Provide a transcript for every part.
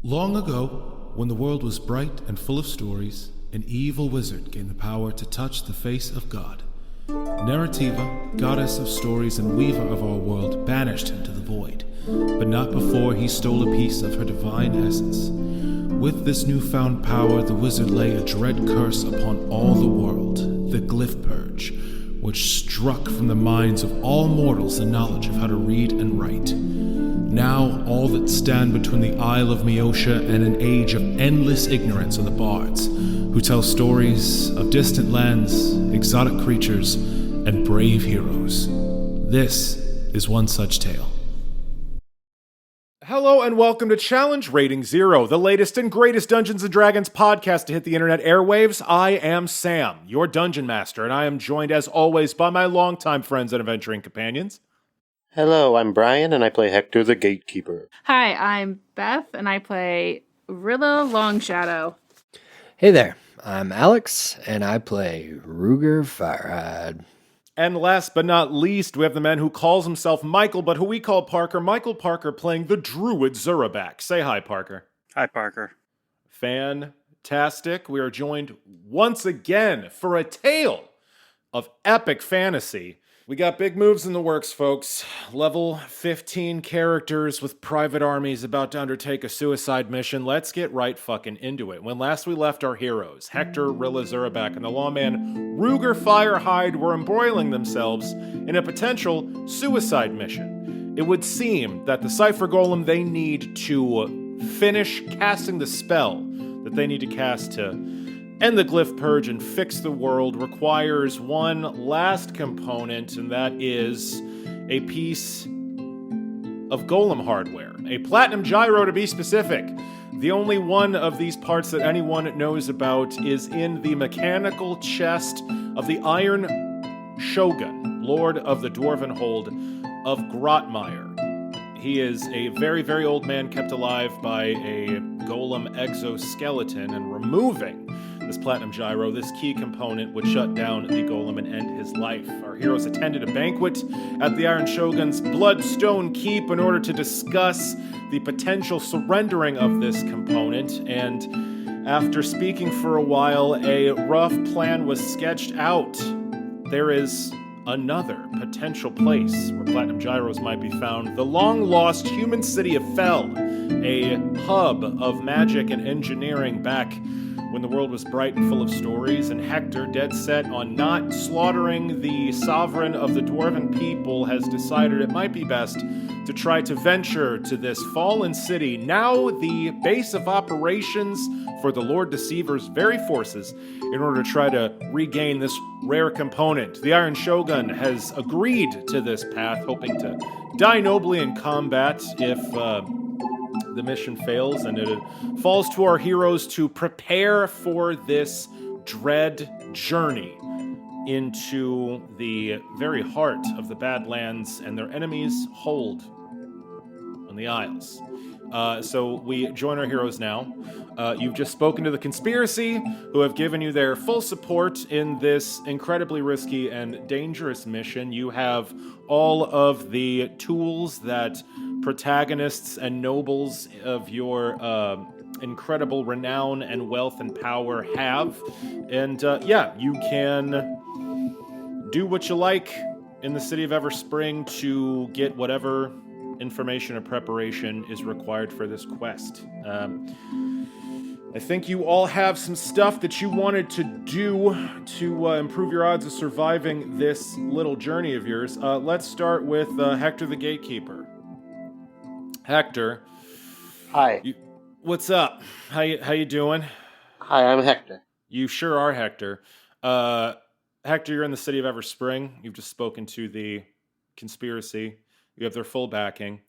Long ago, when the world was bright and full of stories, an evil wizard gained the power to touch the face of God. Narrativa, goddess of stories and weaver of our world, banished him to the void, but not before he stole a piece of her divine essence. With this newfound power, the wizard lay a dread curse upon all the world, the glyph purge, which struck from the minds of all mortals the knowledge of how to read and write. Now, all that stand between the Isle of Meotia and an age of endless ignorance are the bards, who tell stories of distant lands, exotic creatures, and brave heroes. This is one such tale. Hello and welcome to Challenge Rating Zero, the latest and greatest Dungeons & Dragons podcast to hit the internet airwaves. I am Sam, your Dungeon Master, and I am joined as always by my longtime friends and adventuring companions. Hello, I'm Brian, and I play Hector the Gatekeeper. Hi, I'm Beth, and I play Rilla Longshadow. Hey there, I'm Alex, and I play Ruger Firehide. And last but not least, we have the man who calls himself Michael, but who we call Parker. Michael Parker playing the Druid Zurabak. Say hi, Parker. Hi, Parker. Fantastic. We are joined once again for a tale of epic fantasy. We got big moves in the works, folks. Level 15 characters with private armies about to undertake a suicide mission. Let's get right fucking into it. When last we left our heroes, Hector, Rilla Zurabak, and the lawman Ruger Firehide were embroiling themselves in a potential suicide mission. It would seem that the Cypher Golem they need to finish casting the spell that they need to cast to end the glyph purge and fix the world requires one last component, and that is a piece of golem hardware. A platinum gyro, to be specific. The only one of these parts that anyone knows about is in the mechanical chest of the Iron Shogun, Lord of the Dwarven Hold of Grotmire. He is a very, very old man kept alive by a golem exoskeleton, and removing this platinum gyro, this key component, would shut down the golem and end his life. Our heroes attended a banquet at the Iron Shogun's Bloodstone Keep in order to discuss the potential surrendering of this component, and after speaking for a while, a rough plan was sketched out. There is another potential place where platinum gyros might be found. The long-lost human city of Fel, a hub of magic and engineering back when the world was bright and full of stories, and Hector, dead set on not slaughtering the sovereign of the dwarven people, has decided it might be best to try to venture to this fallen city, now the base of operations for the Lord Deceiver's very forces, in order to try to regain this rare component. The Iron Shogun has agreed to this path, hoping to die nobly in combat if the mission fails, and it falls to our heroes to prepare for this dread journey into the very heart of the Badlands and their enemies' hold on the Isles. So we join our heroes now. You've just spoken to the conspiracy, who have given you their full support in this incredibly risky and dangerous mission. You have all of the tools that protagonists and nobles of your incredible renown and wealth and power have. And you can do what you like in the city of Everspring to get whatever information or preparation is required for this quest. I think you all have some stuff that you wanted to do to improve your odds of surviving this little journey of yours. Let's start with Hector the Gatekeeper. Hector. Hi. What's up? How you doing? Hi, I'm Hector. You sure are Hector. Hector, you're in the city of Everspring. You've just spoken to the conspiracy. You have their full backing,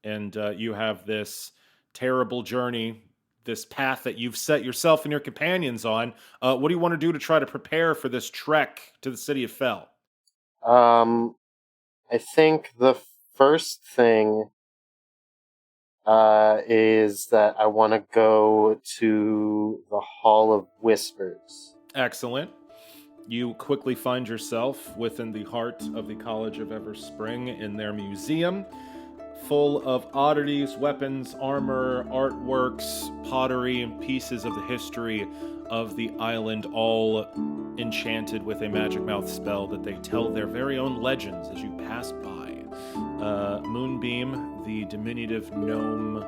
and you have this terrible journey, this path that you've set yourself and your companions on. What do you want to do to try to prepare for this trek to the city of Fel? I think the first thing is that I want to go to the Hall of Whispers. Excellent. You quickly find yourself within the heart of the College of Everspring in their museum. full of oddities, weapons, armor, artworks, pottery, and pieces of the history of the island, all enchanted with a magic mouth spell that they tell their very own legends as you pass by. Moonbeam, the diminutive gnome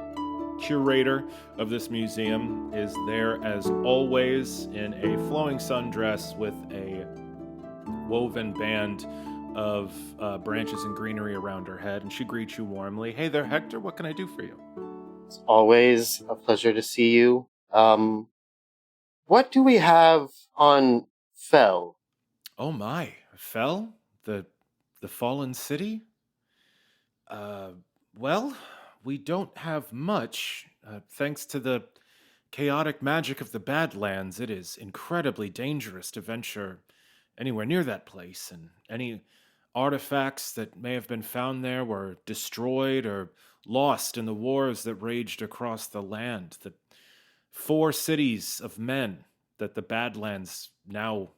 curator of this museum, is there as always in a flowing sundress with a woven band of branches and greenery around her head, and she greets you warmly. Hey there, Hector, what can I do for you? It's always a pleasure to see you. What do we have on Fell? Oh my, Fell? The fallen city? Well, we don't have much. Thanks to the chaotic magic of the Badlands, it is incredibly dangerous to venture anywhere near that place, and any artifacts that may have been found there were destroyed or lost in the wars that raged across the land. The 4 cities of men that the Badlands now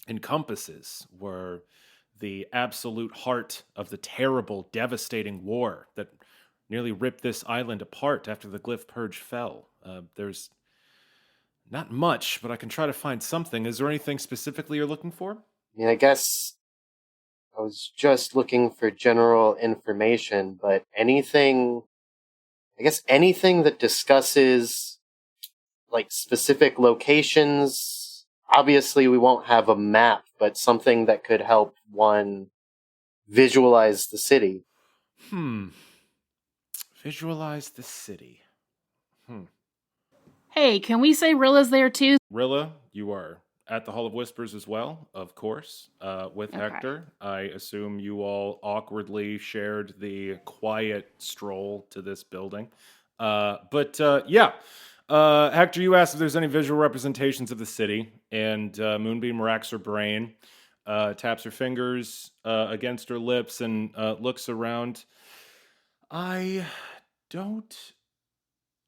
encompasses were the absolute heart of the terrible, devastating war that nearly ripped this island apart after the Glyph Purge fell. There's not much, but I can try to find something. Is there anything specifically you're looking for? I mean, I guess I was just looking for general information, but anything that discusses like specific locations. Obviously, we won't have a map, but something that could help one visualize the city. Visualize the city. Hey, can we say Rilla's there too? Rilla, you are at the Hall of Whispers as well, of course, with Okay. Hector. I assume you all awkwardly shared the quiet stroll to this building. Hector, you asked if there's any visual representations of the city, and Moonbeam racks her brain, taps her fingers against her lips, and looks around. I don't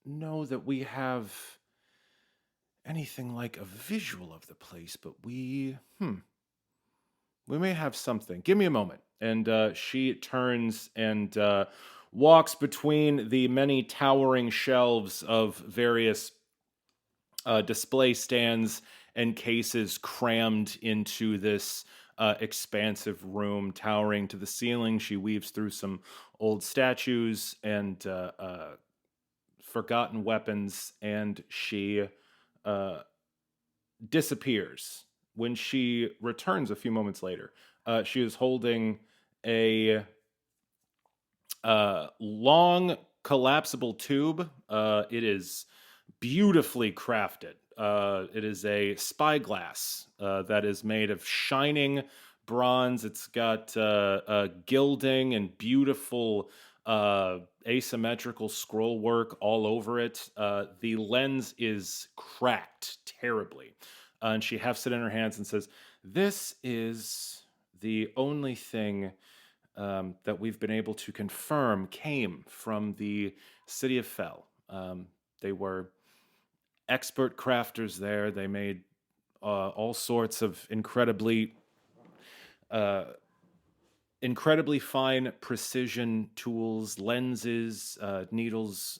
know that we have anything like a visual of the place, but we may have something. Give me a moment. And she turns and walks between the many towering shelves of various display stands and cases crammed into this expansive room, towering to the ceiling. She weaves through some old statues and forgotten weapons, and she disappears. When she returns a few moments later, she is holding a long collapsible tube. It is beautifully crafted. It is a spyglass that is made of shining bronze. It's got gilding and beautiful asymmetrical scroll work all over it. The lens is cracked terribly. And she hefts it in her hands and says, "This is the only thing that we've been able to confirm came from the city of Fell. They were expert crafters there. They made all sorts of incredibly fine precision tools, lenses, needles,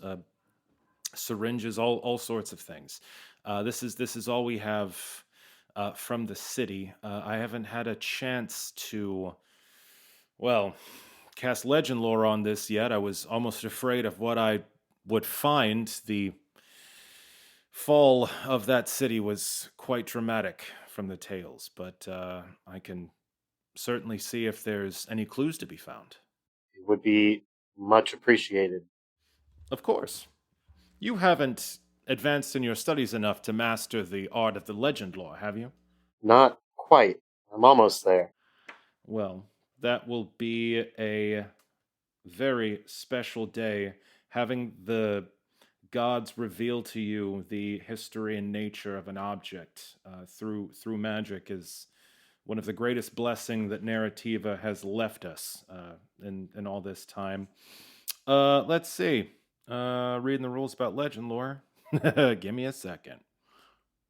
syringes, all sorts of things. This is all we have from the city. I haven't had a chance to, cast legend lore on this yet. I was almost afraid of what I would find. The fall of that city was quite dramatic from the tales, but I can certainly see if there's any clues to be found." It would be much appreciated. Of course. You haven't advanced in your studies enough to master the art of the legend lore, have you? Not quite. I'm almost there. Well, that will be a very special day, having the gods reveal to you the history and nature of an object through magic is one of the greatest blessings that Narrativa has left us in all this time. Let's see. Reading the rules about legend lore. Give me a second.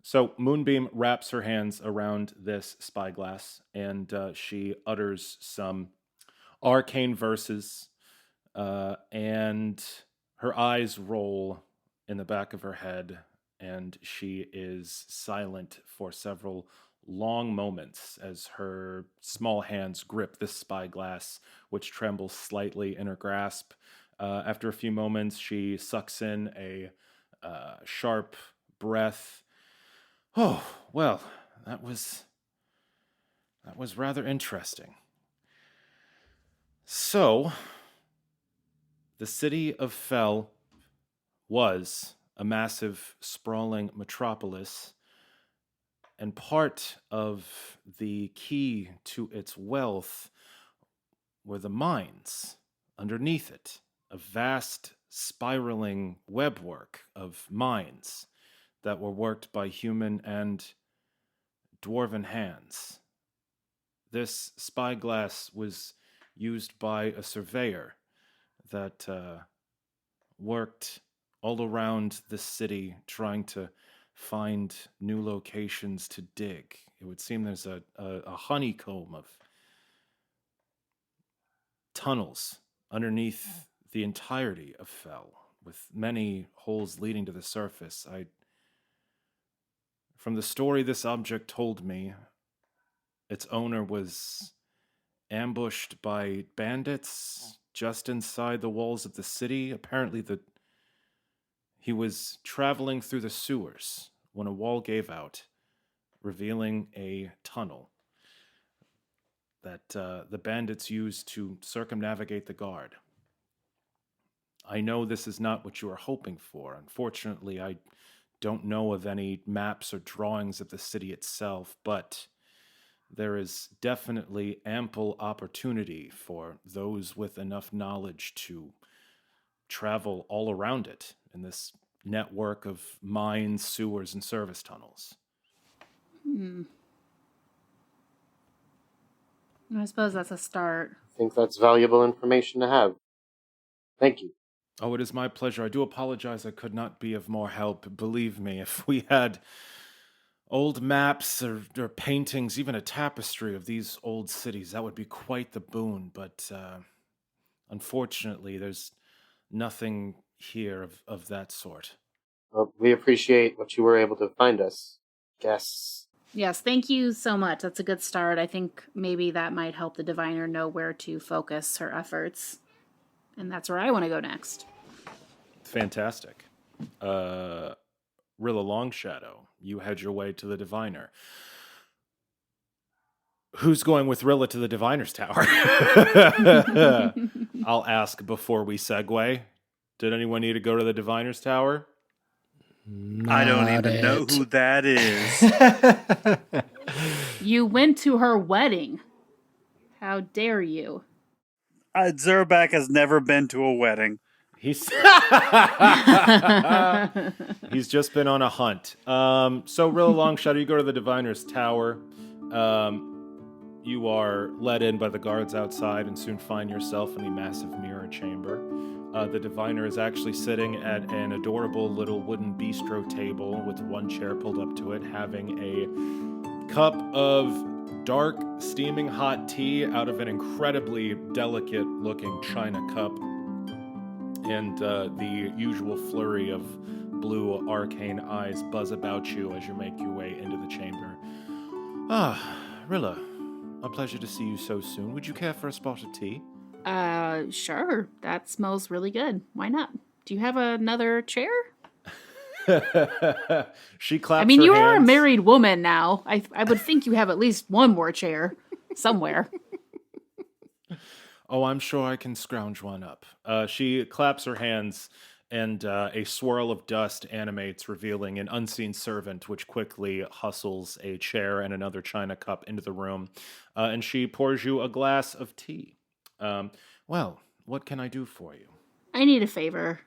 So Moonbeam wraps her hands around this spyglass, and she utters some arcane verses and her eyes roll in the back of her head, and she is silent for several long moments as her small hands grip this spyglass, which trembles slightly in her grasp. After a few moments, she sucks in a sharp breath. Oh, well, that was rather interesting. So, the city of Fel was a massive, sprawling metropolis, and part of the key to its wealth were the mines underneath it, a vast, spiraling webwork of mines that were worked by human and dwarven hands. This spyglass was used by a surveyor that worked all around the city trying to find new locations to dig. It would seem there's a honeycomb of tunnels underneath the entirety of Fel, with many holes leading to the surface. From the story this object told me, its owner was ambushed by bandits just inside the walls of the city. Apparently, he was traveling through the sewers when a wall gave out, revealing a tunnel that the bandits used to circumnavigate the guard. I know this is not what you are hoping for. Unfortunately, I don't know of any maps or drawings of the city itself, but there is definitely ample opportunity for those with enough knowledge to travel all around it in this network of mines, sewers, and service tunnels. I suppose that's a start. I think that's valuable information to have. Thank you. Oh, it is my pleasure. I do apologize I could not be of more help. Believe me, if we had old maps or paintings, even a tapestry of these old cities, that would be quite the boon. But unfortunately, there's nothing here of that sort. Well, we appreciate what you were able to find us. Guess. Yes, thank you so much. That's a good start. I think maybe that might help the diviner know where to focus her efforts. And that's where I want to go next. Fantastic. Rilla Longshadow, you head your way to the diviner. Who's going with Rilla to the diviner's tower? I'll ask before we segue. Did anyone need to go to the diviner's tower? I don't even know who that is. You went to her wedding. How dare you? Zerback has never been to a wedding. He's just been on a hunt. So Rilla Longshadow, you go to the diviner's tower. You are let in by the guards outside and soon find yourself in a massive mirror chamber. The diviner is actually sitting at an adorable little wooden bistro table with one chair pulled up to it, having a cup of dark, steaming hot tea out of an incredibly delicate-looking china cup, and the usual flurry of blue arcane eyes buzz about you as you make your way into the chamber. Ah, Rilla, a pleasure to see you so soon. Would you care for a spot of tea? Sure. That smells really good. Why not? Do you have another chair? She claps I mean, her you hands. are a married woman now. I would think you have at least one more chair somewhere. Oh, I'm sure I can scrounge one up. She claps her hands, and a swirl of dust animates, revealing an unseen servant, which quickly hustles a chair and another china cup into the room, and she pours you a glass of tea. Well, what can I do for you? I need a favor.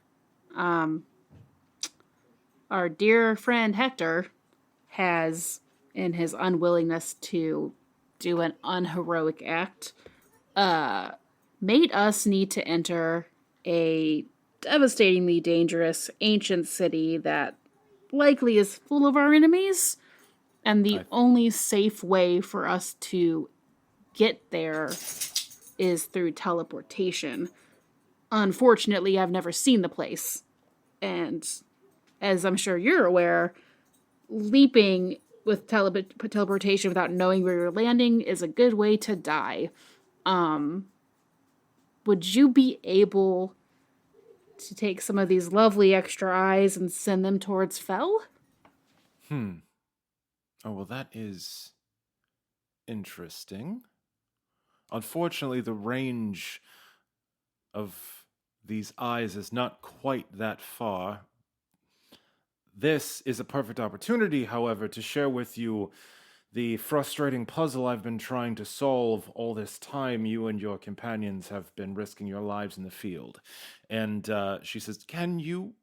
Our dear friend Hector has, in his unwillingness to do an unheroic act, made us need to enter a devastatingly dangerous ancient city that likely is full of our enemies. And the only safe way for us to get there is through teleportation. Unfortunately, I've never seen the place. And as I'm sure you're aware, leaping with teleportation without knowing where you're landing is a good way to die. Would you be able to take some of these lovely extra eyes and send them towards Fell? Oh, well, that is interesting. Unfortunately, the range of these eyes is not quite that far. This is a perfect opportunity, however, to share with you the frustrating puzzle I've been trying to solve all this time. You and your companions have been risking your lives in the field. And she says, "Can you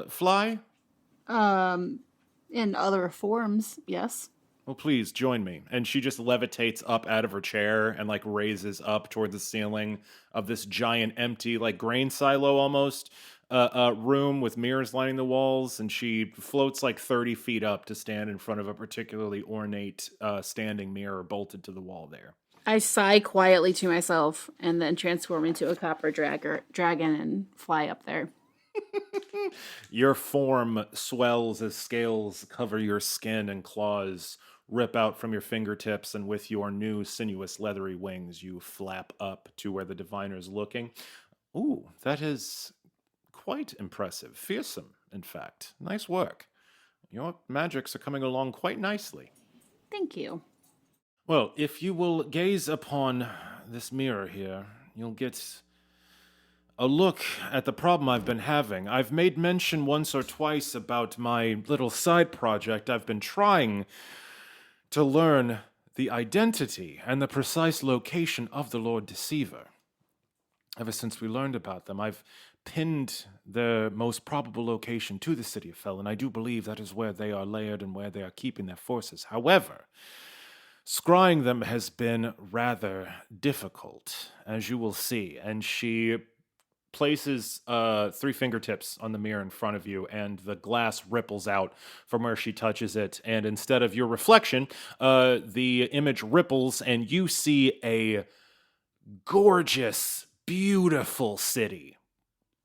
fly? In other forms, yes. Well, please join me." And she just levitates up out of her chair and like raises up toward the ceiling of this giant empty, like grain silo almost, room with mirrors lining the walls. And she floats like 30 feet up to stand in front of a particularly ornate standing mirror bolted to the wall there. I sigh quietly to myself and then transform into a copper dragon and fly up there. Your form swells as scales cover your skin and claws rip out from your fingertips, and with your new sinuous leathery wings, you flap up to where the diviner is looking. Ooh, that is quite impressive. Fearsome, in fact. Nice work. Your magics are coming along quite nicely. Thank you. Well, if you will gaze upon this mirror here, you'll get a look at the problem I've been having. I've made mention once or twice about my little side project. I've been trying to learn the identity and the precise location of the Lord Deceiver. Ever since we learned about them, I've pinned their most probable location to the city of Fel, and I do believe that is where they are layered and where they are keeping their forces. However, scrying them has been rather difficult, as you will see, and she places 3 fingertips on the mirror in front of you, and the glass ripples out from where she touches it, and instead of your reflection, the image ripples, and you see a gorgeous, beautiful city.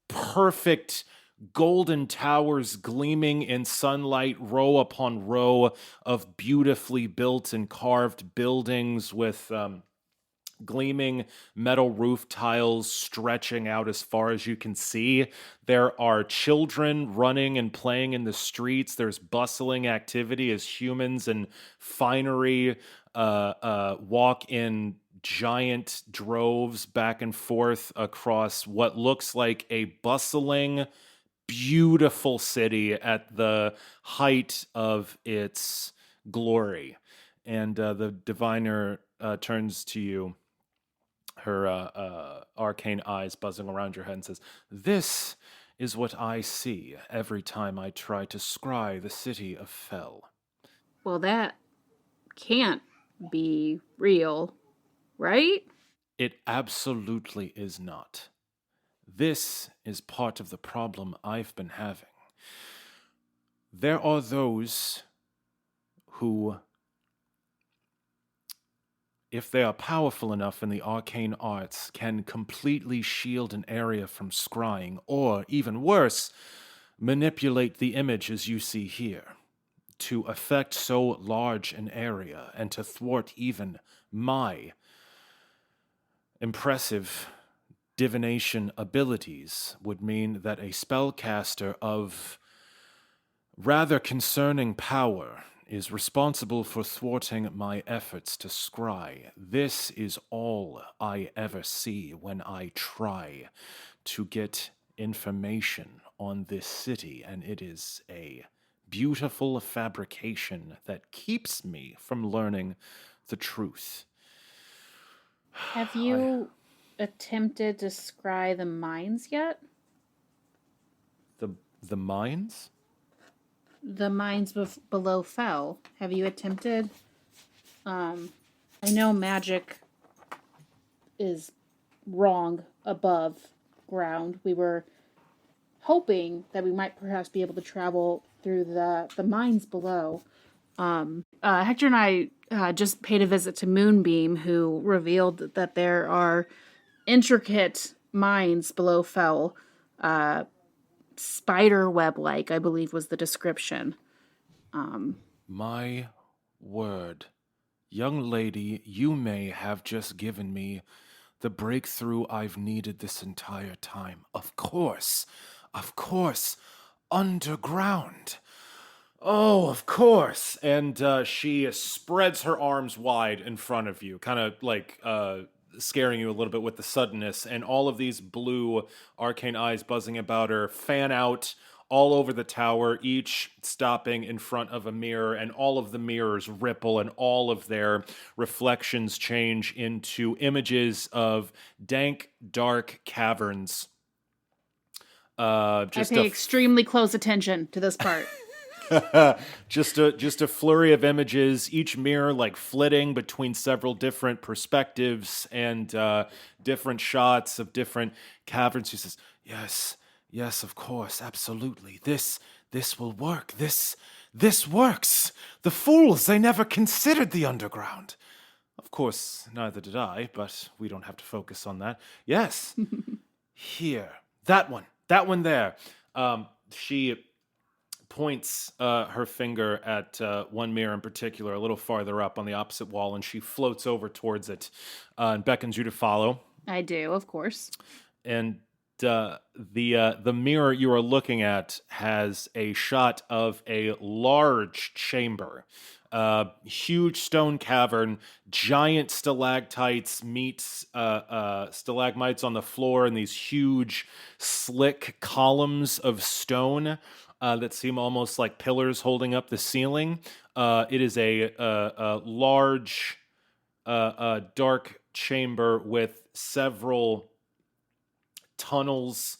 Perfect golden towers gleaming in sunlight, row upon row of beautifully built and carved buildings with gleaming metal roof tiles stretching out as far as you can see. There are children running and playing in the streets. There's bustling activity as humans and finery walk in giant droves back and forth across what looks like a bustling, beautiful city at the height of its glory. And the diviner turns to you, her arcane eyes buzzing around your head, and says, "This is what I see every time I try to scry the city of Fel." Well, that can't be real, right? It absolutely is not. This is part of the problem I've been having. There are those who, if they are powerful enough in the arcane arts, can completely shield an area from scrying, or, even worse, manipulate the image as you see here, to affect so large an area and to thwart even my impressive divination abilities would mean that a spellcaster of rather concerning power is responsible for thwarting my efforts to scry. This is all I ever see when I try to get information on this city, and it is a beautiful fabrication that keeps me from learning the truth. Have you attempted to scry the mines yet? The mines? The mines below Fel. Have you attempted? I know magic is wrong above ground. We were hoping that we might perhaps be able to travel through the mines below. Hector and I just paid a visit to Moonbeam, who revealed that there are intricate mines below Fell. Spider web-like, I believe was the description. My word. Young lady, you may have just given me the breakthrough I've needed this entire time. Of course. Underground. Oh, of course. And she spreads her arms wide in front of you, kind of like scaring you a little bit with the suddenness. And all of these blue arcane eyes buzzing about her fan out all over the tower, each stopping in front of a mirror. And all of the mirrors ripple, and all of their reflections change into images of dank, dark caverns. I pay extremely close attention to this part. just a flurry of images, each mirror like flitting between several different perspectives and different shots of different caverns. She says, yes, of course, absolutely. This will work. This works. The fools, they never considered the underground. Of course, neither did I, but we don't have to focus on that. Yes. Here. That one there. She points her finger at one mirror in particular, a little farther up on the opposite wall, and she floats over towards it and beckons you to follow. I do, of course. And the mirror you are looking at has a shot of a large chamber, huge stone cavern, giant stalactites meet stalagmites on the floor, and these huge, slick columns of stone that seem almost like pillars holding up the ceiling. It is a large, dark chamber with several tunnels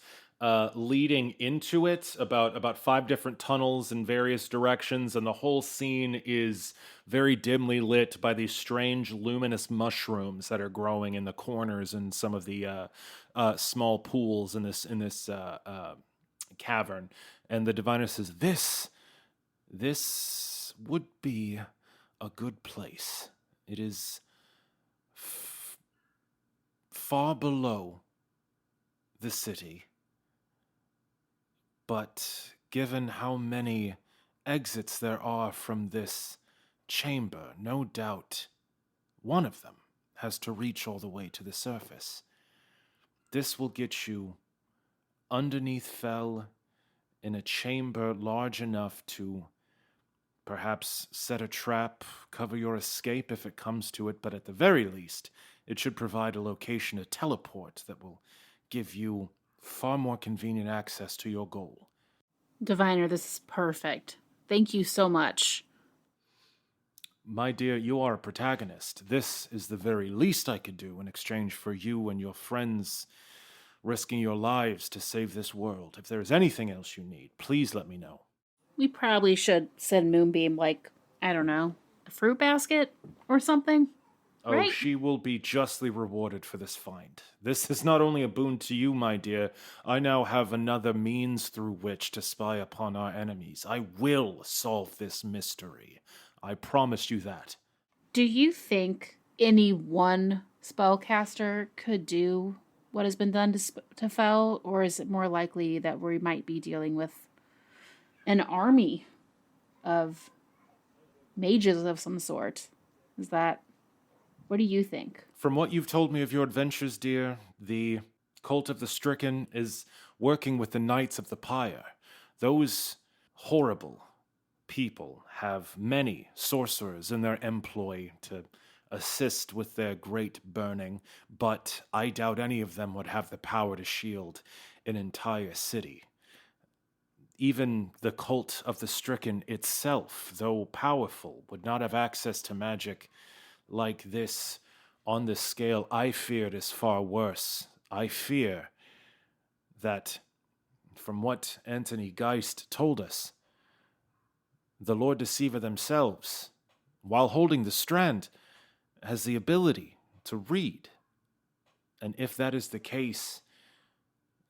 leading into it, about 5 different tunnels in various directions, and the whole scene is very dimly lit by these strange luminous mushrooms that are growing in the corners and some of the small pools in this cavern. And the diviner says, this would be a good place. It is far below the city, but given how many exits there are from this chamber, no doubt one of them has to reach all the way to the surface. This will get you underneath Fell in a chamber large enough to perhaps set a trap, cover your escape if it comes to it, but at the very least, it should provide a location to teleport that will give you far more convenient access to your goal. Diviner, this is perfect. Thank you so much. My dear, you are a protagonist. This is the very least I could do in exchange for you and your friends risking your lives to save this world. If there is anything else you need, please let me know. We probably should send Moonbeam, like, I don't know, a fruit basket or something. Oh, right? She will be justly rewarded for this find. This is not only a boon to you, my dear. I now have another means through which to spy upon our enemies. I will solve this mystery. I promise you that. Do you think any one spellcaster could do what has been done to Fell, or is it more likely that we might be dealing with an army of mages of some sort? What do you think? From what you've told me of your adventures, dear, the Cult of the Stricken is working with the Knights of the Pyre. Those horrible people have many sorcerers in their employ to assist with their great burning, but I doubt any of them would have the power to shield an entire city. Even the Cult of the Stricken itself, though powerful, would not have access to magic like this on this scale. I fear it is far worse. I fear that, from what Anthony Geist told us, the Lord Deceiver themselves, while holding the strand, has the ability to read. And if that is the case,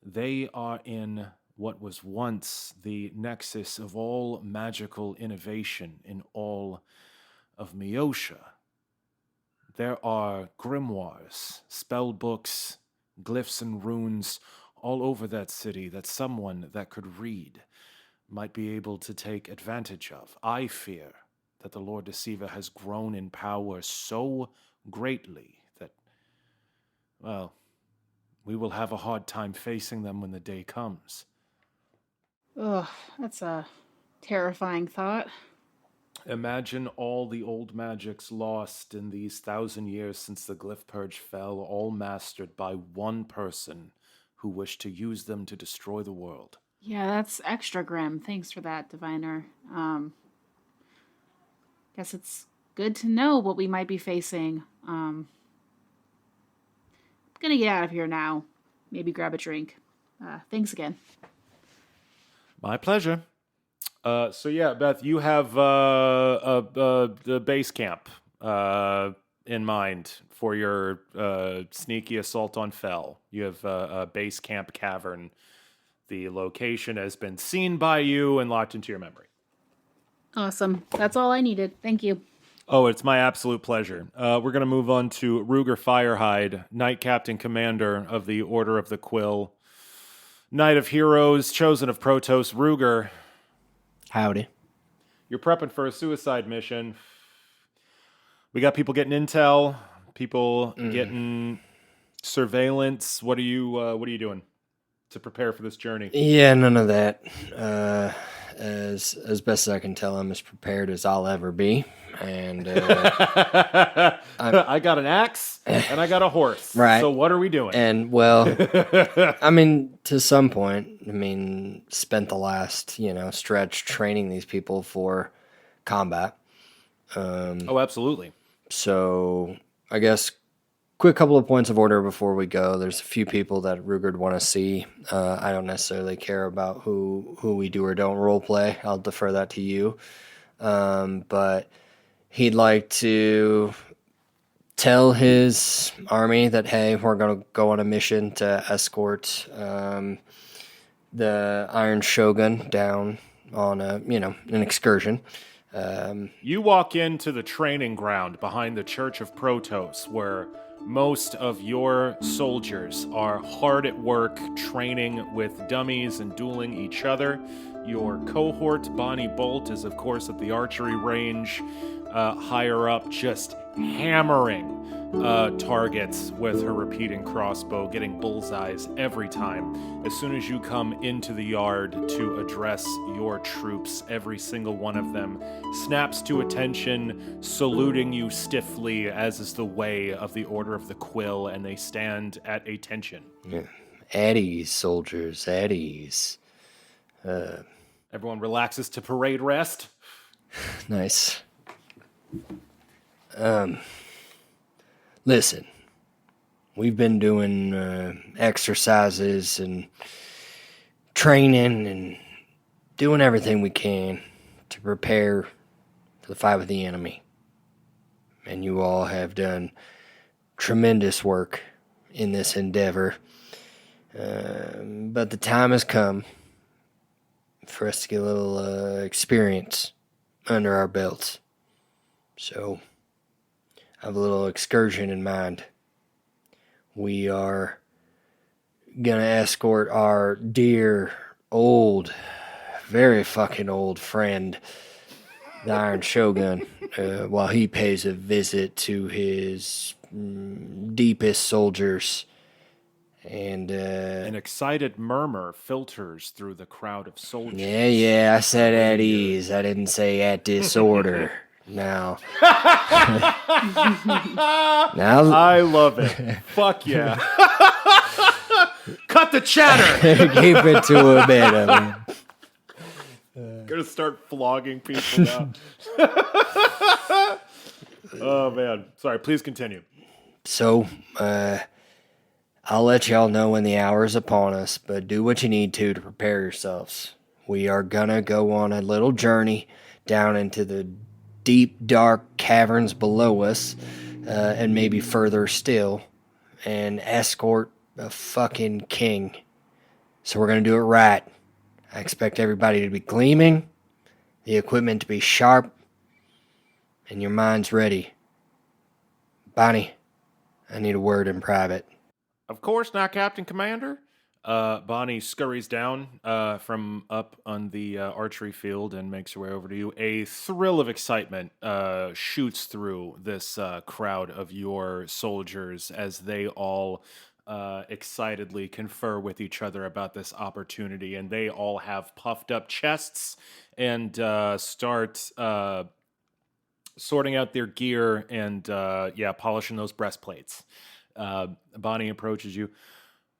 they are in what was once the nexus of all magical innovation in all of Meosha. There are grimoires, spell books, glyphs and runes all over that city that someone that could read might be able to take advantage of. I fear that the Lord Deceiver has grown in power so greatly that, well, we will have a hard time facing them when the day comes. Ugh, that's a terrifying thought. Imagine all the old magics lost in these 1,000 years since the glyph purge fell, all mastered by one person who wished to use them to destroy the world. Yeah, that's extra grim. Thanks for that, Diviner. Guess it's good to know what we might be facing. I'm gonna get out of here now. Maybe grab a drink. Thanks again. My pleasure. So yeah, Beth, you have the base camp in mind for your sneaky assault on Fell. You have a base camp cavern. The location has been seen by you and locked into your memory. Awesome. That's all I needed. Thank you. Oh, it's my absolute pleasure. We're going to move on to Ruger Firehide, Knight Captain Commander of the Order of the Quill. Knight of Heroes, chosen of Protoss. Ruger, Howdy. you're prepping for a suicide mission. We got people getting intel, people getting surveillance. What are you doing to prepare for this journey? Yeah, none of that. As best as I can tell, I'm as prepared as I'll ever be. And I got an axe and I got a horse. Right. So what are we doing? And well, I mean, to some point, spent the last stretch training these people for combat. Oh, absolutely. So I guess quick couple of points of order before we go. There's a few people that Ruger'd want to see. I don't necessarily care about who we do or don't role play. I'll defer that to you. But he'd like to tell his army that, hey, we're going to go on a mission to escort the Iron Shogun down on an excursion. You walk into the training ground behind the Church of Protoss, where most of your soldiers are hard at work training with dummies and dueling each other. Your cohort, Bonnie Bolt, is of course at the archery range, higher up, just hammering targets with her repeating crossbow, getting bullseyes every time. As soon as you come into the yard to address your troops, every single one of them snaps to attention, saluting you stiffly, as is the way of the Order of the Quill, and they stand at attention. Yeah. At ease, soldiers, at ease. Everyone relaxes to parade rest. Nice. Listen, we've been doing exercises and training and doing everything we can to prepare for the fight with the enemy. And you all have done tremendous work in this endeavor. But the time has come for us to get a little experience under our belts. So, I have a little excursion in mind. We are gonna escort our dear, old, very fucking old friend, the Iron Shogun, while he pays a visit to his deepest soldiers. And An excited murmur filters through the crowd of soldiers. yeah, I said at ease. I didn't say at disorder. Now, I love it. Fuck yeah. Cut the chatter. keep it to a minimum. Gonna start flogging people now. Oh man. Sorry, please continue. So, I'll let y'all know when the hour is upon us, but do what you need to prepare yourselves. We are gonna go on a little journey down into the deep, dark caverns below us, and maybe further still, and escort a fucking king. So we're gonna do it right. I expect everybody to be gleaming, the equipment to be sharp, and your minds ready. Bonnie, I need a word in private. Of course, not Captain Commander. Bonnie scurries down from up on the archery field and makes her way over to you. A thrill of excitement shoots through this crowd of your soldiers as they all excitedly confer with each other about this opportunity. And they all have puffed up chests and start sorting out their gear and, polishing those breastplates. Bonnie approaches you.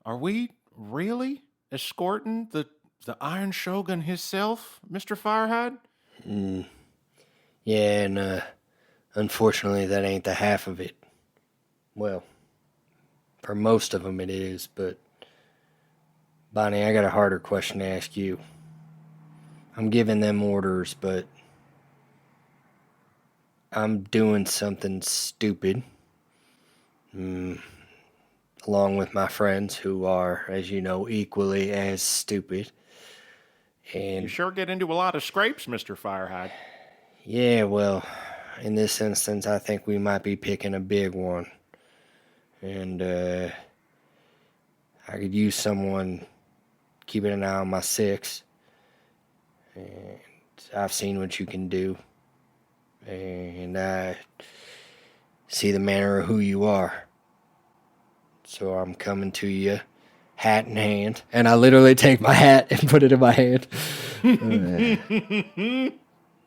Are we really escorting the Iron Shogun himself, Mr. Firehide? Yeah, and unfortunately that ain't the half of it. Well, for most of them it is, but Bonnie, I got a harder question to ask you. I'm giving them orders, but I'm doing something stupid. Along with my friends who are, as you know, equally as stupid. And you sure get into a lot of scrapes, Mr. Firehide. Yeah, well, in this instance, I think we might be picking a big one. And I could use someone keeping an eye on my six. And I've seen what you can do. And I see the manner of who you are. So I'm coming to you, hat in hand. And I literally take my hat and put it in my hand.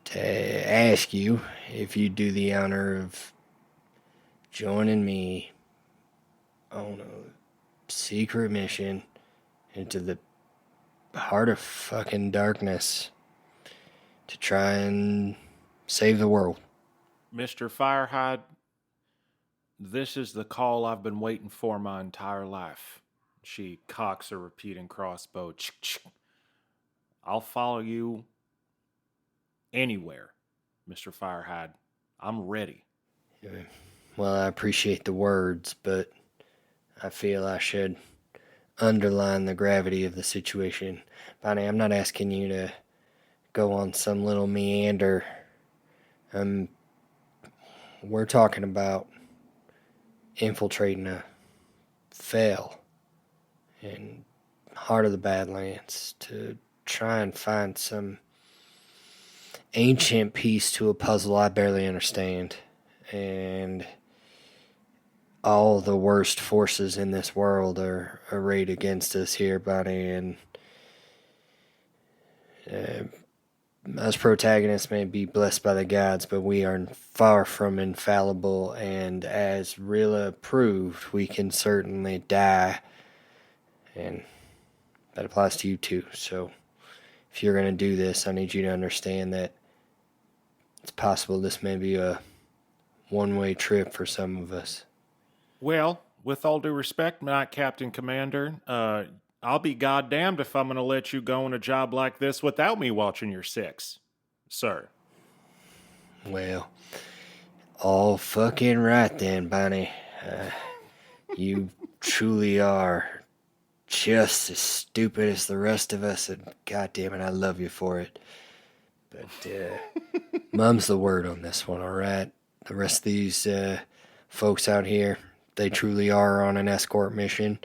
To ask you if you do the honor of joining me on a secret mission into the heart of fucking darkness to try and save the world. Mr. Firehide, this is the call I've been waiting for my entire life. She cocks her repeating crossbow. I'll follow you anywhere, Mr. Firehide. I'm ready. Well, I appreciate the words, but I feel I should underline the gravity of the situation. Bonnie, I'm not asking you to go on some little meander. We're talking about infiltrating a fell in heart of the Badlands to try and find some ancient piece to a puzzle I barely understand. And all the worst forces in this world are arrayed against us here, Bonnie, and us protagonists may be blessed by the gods, but we are far from infallible, and as Rilla proved, we can certainly die, and that applies to you too. So if you're going to do this, I need you to understand that it's possible this may be a one-way trip for some of us. Well, with all due respect, not Captain Commander, I'll be goddamned if I'm going to let you go on a job like this without me watching your six, sir. Well, all fucking right then, Bonnie. You truly are just as stupid as the rest of us, and goddamn it, I love you for it. But mum's the word on this one, all right? The rest of these folks out here, they truly are on an escort mission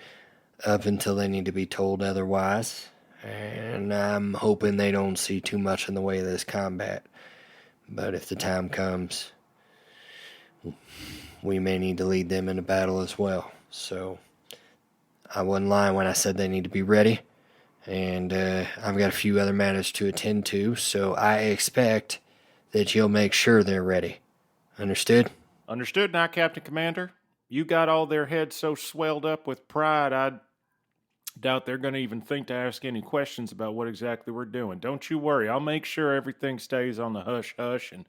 up until they need to be told otherwise. And I'm hoping they don't see too much in the way of this combat. But if the time comes, we may need to lead them into battle as well. So I wasn't lying when I said they need to be ready. And I've got a few other matters to attend to, so I expect that you'll make sure they're ready. Understood? Understood, not Captain Commander. You got all their heads so swelled up with pride, I doubt they're going to even think to ask any questions about what exactly we're doing. Don't you worry. I'll make sure everything stays on the hush-hush, and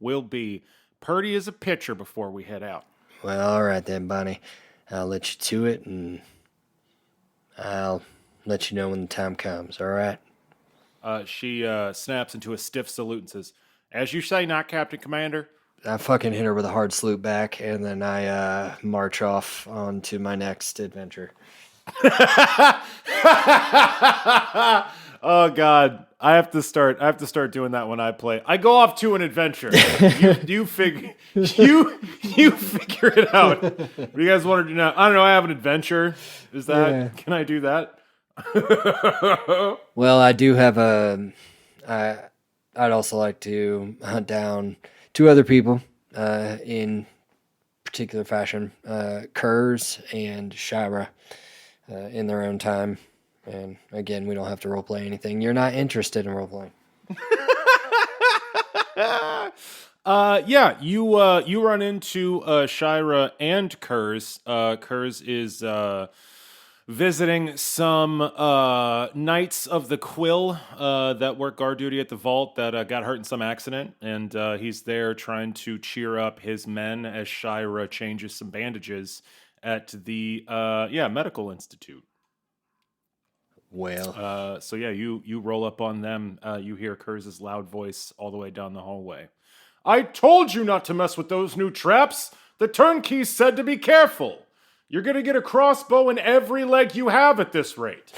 we'll be purty as a pitcher before we head out. Well, all right then, Bonnie. I'll let you to it, and I'll let you know when the time comes, all right? She snaps into a stiff salute and says, "As you say, not Captain Commander." I fucking hit her with a hard salute back, and then I march off on to my next adventure. Oh God, I have to start doing that when I play. I go off to an adventure. You figure it out. What do you guys want to do now? I don't know. I have an adventure. Is that? Yeah. Can I do that? Well, I do have I'd also like to hunt down two other people in particular fashion, Kurz and Shira, in their own time. And again, we don't have to roleplay anything. You're not interested in roleplaying. Yeah, you run into Shira and Kurz. Kurz is visiting some Knights of the Quill that work guard duty at the vault that got hurt in some accident, and he's there trying to cheer up his men as Shira changes some bandages at the medical institute. Well, So yeah, you roll up on them. You hear Kurz's loud voice all the way down the hallway. I told you not to mess with those new traps. The turnkey said to be careful. You're gonna get a crossbow in every leg you have at this rate.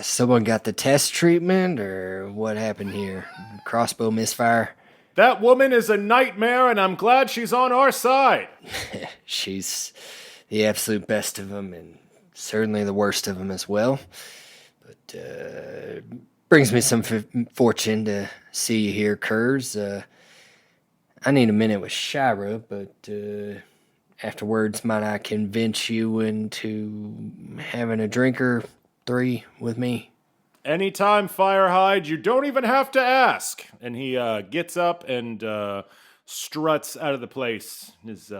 someone got the test treatment, or what happened here? Crossbow misfire? That woman is a nightmare, and I'm glad she's on our side. She's the absolute best of them, and certainly the worst of them as well. But brings me some fortune to see you here, Kurz. I need a minute with Shira, but afterwards, might I convince you into having a drink or three with me? Anytime, Firehide, you don't even have to ask. And he gets up and struts out of the place. His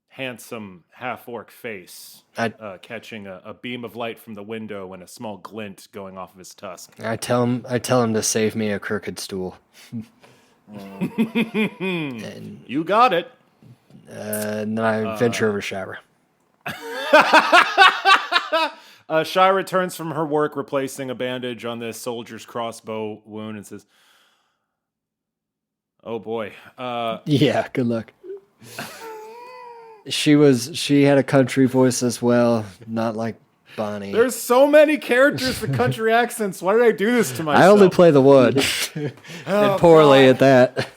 handsome half-orc face catching a beam of light from the window and a small glint going off of his tusk. I tell him to save me a crooked stool. And you got it. And then I venture over Shira. Shira returns from her work replacing a bandage on this soldier's crossbow wound and says, oh boy. Yeah, good luck. She had a country voice as well, not like Bonnie. There's so many characters with country accents. Why did I do this to myself? I only play the one. And poorly at that.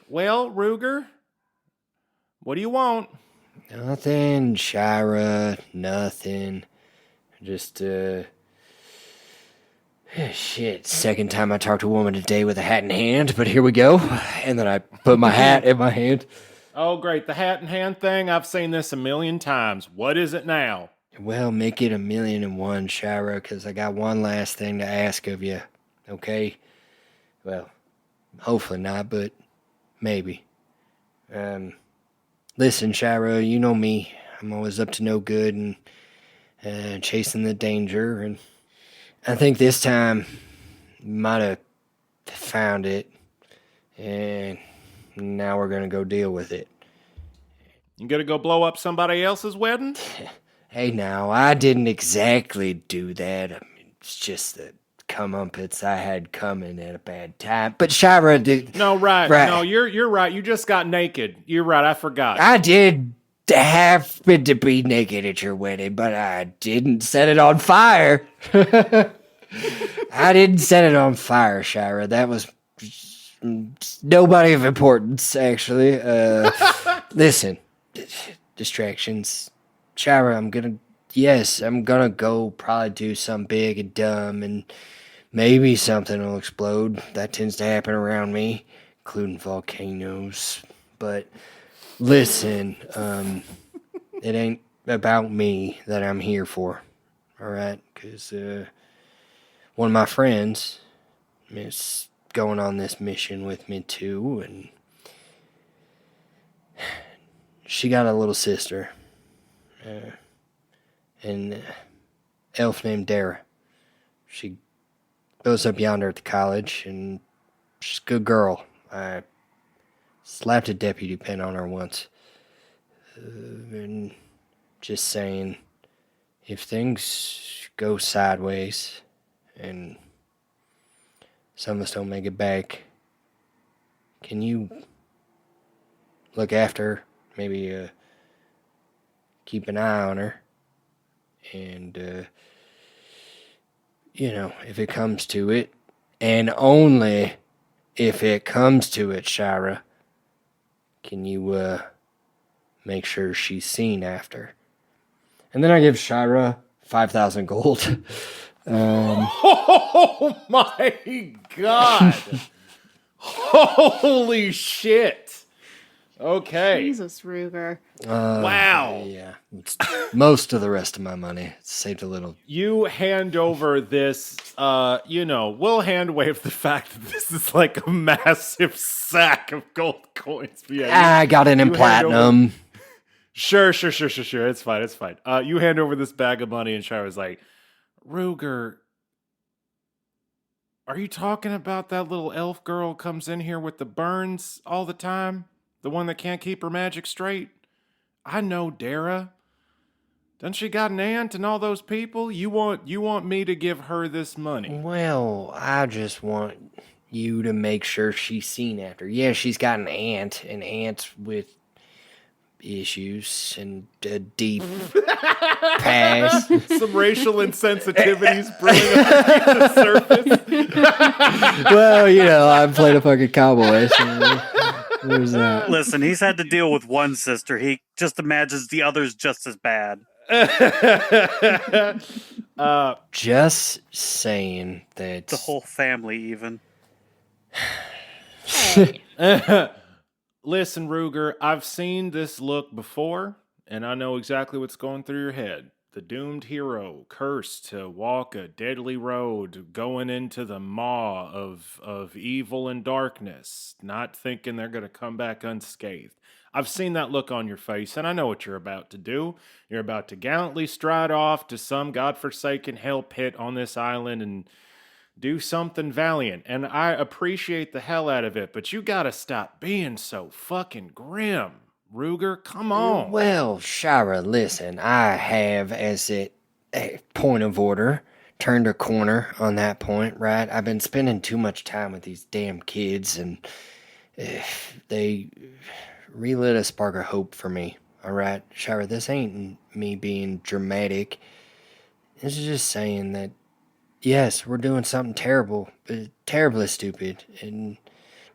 Well, Ruger, what do you want? Nothing, Shira, nothing. Just, shit, second time I talked to a woman today with a hat in hand, but here we go. And then I put my hat in my hand. Oh, great, the hat in hand thing, I've seen this a million times. What is it now? Well, make it 1,000,001, Shira, because I got one last thing to ask of you, okay? Well, hopefully not, but maybe. Listen, Shira, you know me. I'm always up to no good and chasing the danger. And I think this time you might have found it. And now we're going to go deal with it. You gonna go blow up somebody else's wedding? Hey, now, I didn't exactly do that. I mean, it's just the comeuppance I had coming at a bad time. But Shira did... No, right. No, you're right. You just got naked. You're right. I forgot. I did happen to be naked at your wedding, but I didn't set it on fire. I didn't set it on fire, Shira. That was nobody of importance, actually. Listen, distractions. Shira, I'm gonna go probably do something big and dumb, and maybe something will explode. That tends to happen around me, including volcanoes. But listen, it ain't about me that I'm here for, all right? Because one of my friends is going on this mission with me too, and she got a little sister, an elf named Dara. She goes up yonder at the college, and she's a good girl. I slapped a deputy pin on her once. And just saying, if things go sideways and some of us don't make it back, can you look after her? Maybe keep an eye on her. And, if it comes to it, and only if it comes to it, Shira, can you, make sure she's seen after? And then I give Shira 5,000 gold. Oh my god! Holy shit! Okay. Jesus, Ruger. Wow. Yeah. It's most of the rest of my money. Saved a little. You hand over this, we'll hand wave the fact that this is like a massive sack of gold coins. But yeah, I got it in platinum. Sure. It's fine. You hand over this bag of money, and Shira's like, Ruger, are you talking about that little elf girl comes in here with the burns all the time? The one that can't keep her magic straight? I know Dara. Doesn't she got an aunt and all those people? You want me to give her this money? Well, I just want you to make sure she's seen after. Yeah, she's got an aunt, with issues and a deep past. Some racial insensitivities brewing up the surface. Well, I played a fucking cowboy, so there's that. Listen, he's had to deal with one sister. He just imagines the other's just as bad. Just saying that The whole family, even. Listen, Ruger, I've seen this look before, and I know exactly what's going through your head. The doomed hero, cursed to walk a deadly road, going into the maw of evil and darkness, not thinking they're going to come back unscathed. I've seen that look on your face, and I know what you're about to do. You're about to gallantly stride off to some godforsaken hell pit on this island and do something valiant, and I appreciate the hell out of it, but you gotta stop being so fucking grim. Ruger, come on. Well, Shira, listen, I have, as a point of order, turned a corner on that point, right? I've been spending too much time with these damn kids, and they relit a spark of hope for me, all right? Shira, this ain't me being dramatic. This is just saying that yes, we're doing something terrible, terribly stupid, and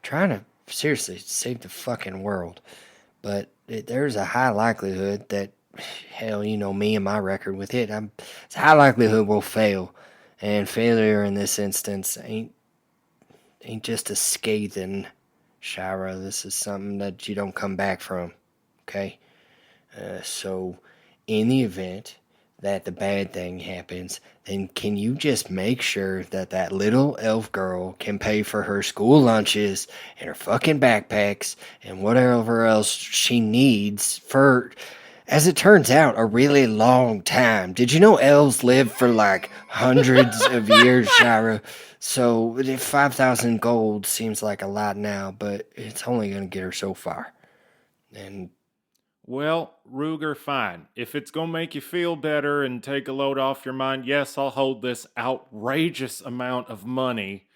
trying to seriously save the fucking world. But there's a high likelihood that, hell, me and my record with it, it's a high likelihood we'll fail. And failure in this instance ain't just a scathing, Shira. This is something that you don't come back from, okay? So, in the event that the bad thing happens, then can you just make sure that little elf girl can pay for her school lunches and her fucking backpacks and whatever else she needs for, as it turns out, a really long time? Did you know elves live for like hundreds of years, Shira? So 5,000 gold seems like a lot now, but it's only going to get her so far. And Well, Ruger, fine. If it's gonna make you feel better and take a load off your mind, yes, I'll hold this outrageous amount of money.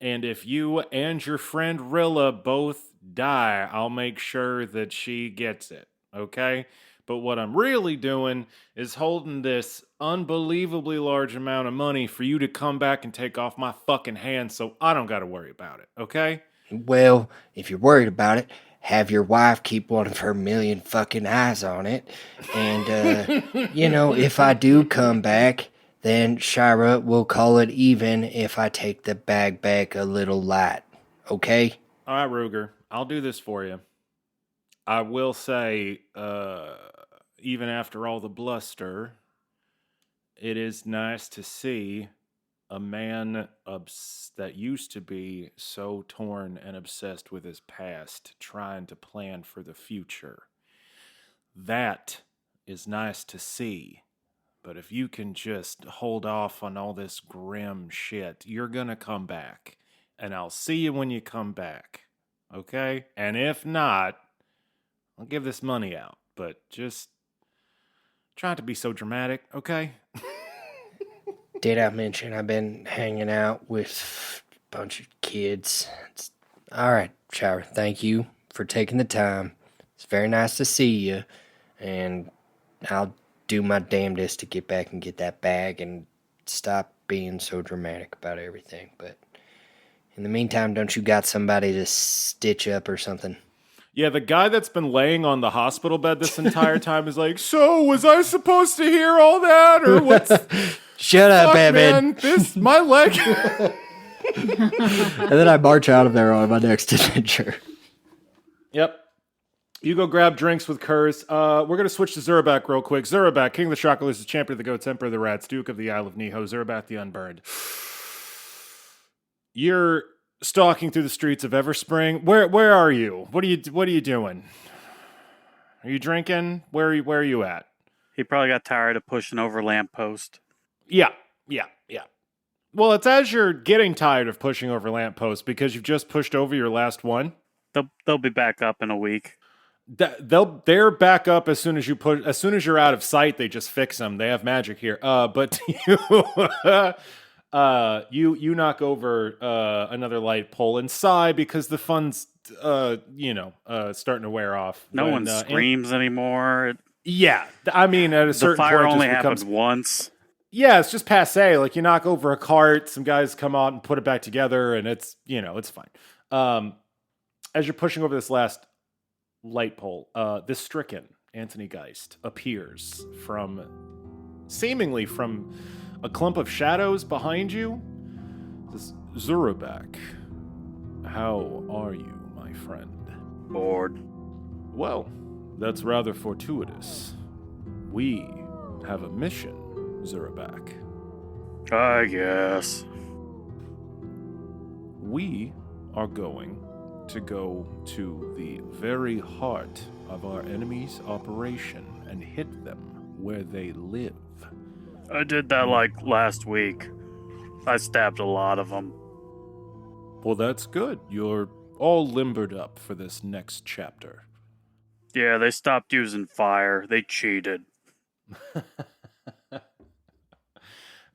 And if you and your friend Rilla both die, I'll make sure that she gets it, okay? But what I'm really doing is holding this unbelievably large amount of money for you to come back and take off my fucking hands so I don't gotta worry about it, okay? well, if you're worried about it, have your wife keep one of her million fucking eyes on it. And, if I do come back, then Shira will call it even if I take the bag back a little light. Okay? All right, Ruger, I'll do this for you. I will say, even after all the bluster, it is nice to see a man that used to be so torn and obsessed with his past, trying to plan for the future. That is nice to see. But if you can just hold off on all this grim shit, you're gonna come back. And I'll see you when you come back. Okay? And if not, I'll give this money out. But just try not to be so dramatic, okay? Did I mention I've been hanging out with a bunch of kids? All right, Shira, thank you for taking the time. It's very nice to see you. And I'll do my damnedest to get back and get that bag and stop being so dramatic about everything. But in the meantime, don't you got somebody to stitch up or something? Yeah, the guy that's been laying on the hospital bed this entire time is like, so was I supposed to hear all that, or what's? Shut up, Fuck, Evan. man, this my leg. And then I march out of there on my next adventure. Yep. You go grab drinks with Kurz. We're going to switch to Zurabak real quick. Zurabak, King of the Shockers, Champion of the Goats, Emperor of the Rats, Duke of the Isle of Neho, Zurabak the Unburned. You're stalking through the streets of Everspring. Where are you? What are you doing? Are you drinking? Where are you at? He probably got tired of pushing over lamppost. Yeah. Well, it's as you're getting tired of pushing over lampposts because you've just pushed over your last one. They'll be back up in a week. They're back up as soon as you push. As soon as you're out of sight, they just fix them. They have magic here. But you knock over another light pole and sigh because the fun's starting to wear off. No one screams anymore. Yeah, I mean at a certain the fire point, only it just happens once. Yeah, it's just passe. Like you knock over a cart, some guys come out and put it back together, and it's fine. As you're pushing over this last light pole, this stricken Anthony Geist appears seemingly from a clump of shadows behind you. This Zurabak, how are you, my friend? Bored. Well, that's rather fortuitous. We have a mission, Zurabak. I guess. We are going to go to the very heart of our enemy's operation and hit them where they live. I did that like last week. I stabbed a lot of them. Well, that's good. You're all limbered up for this next chapter. Yeah, they stopped using fire. They cheated.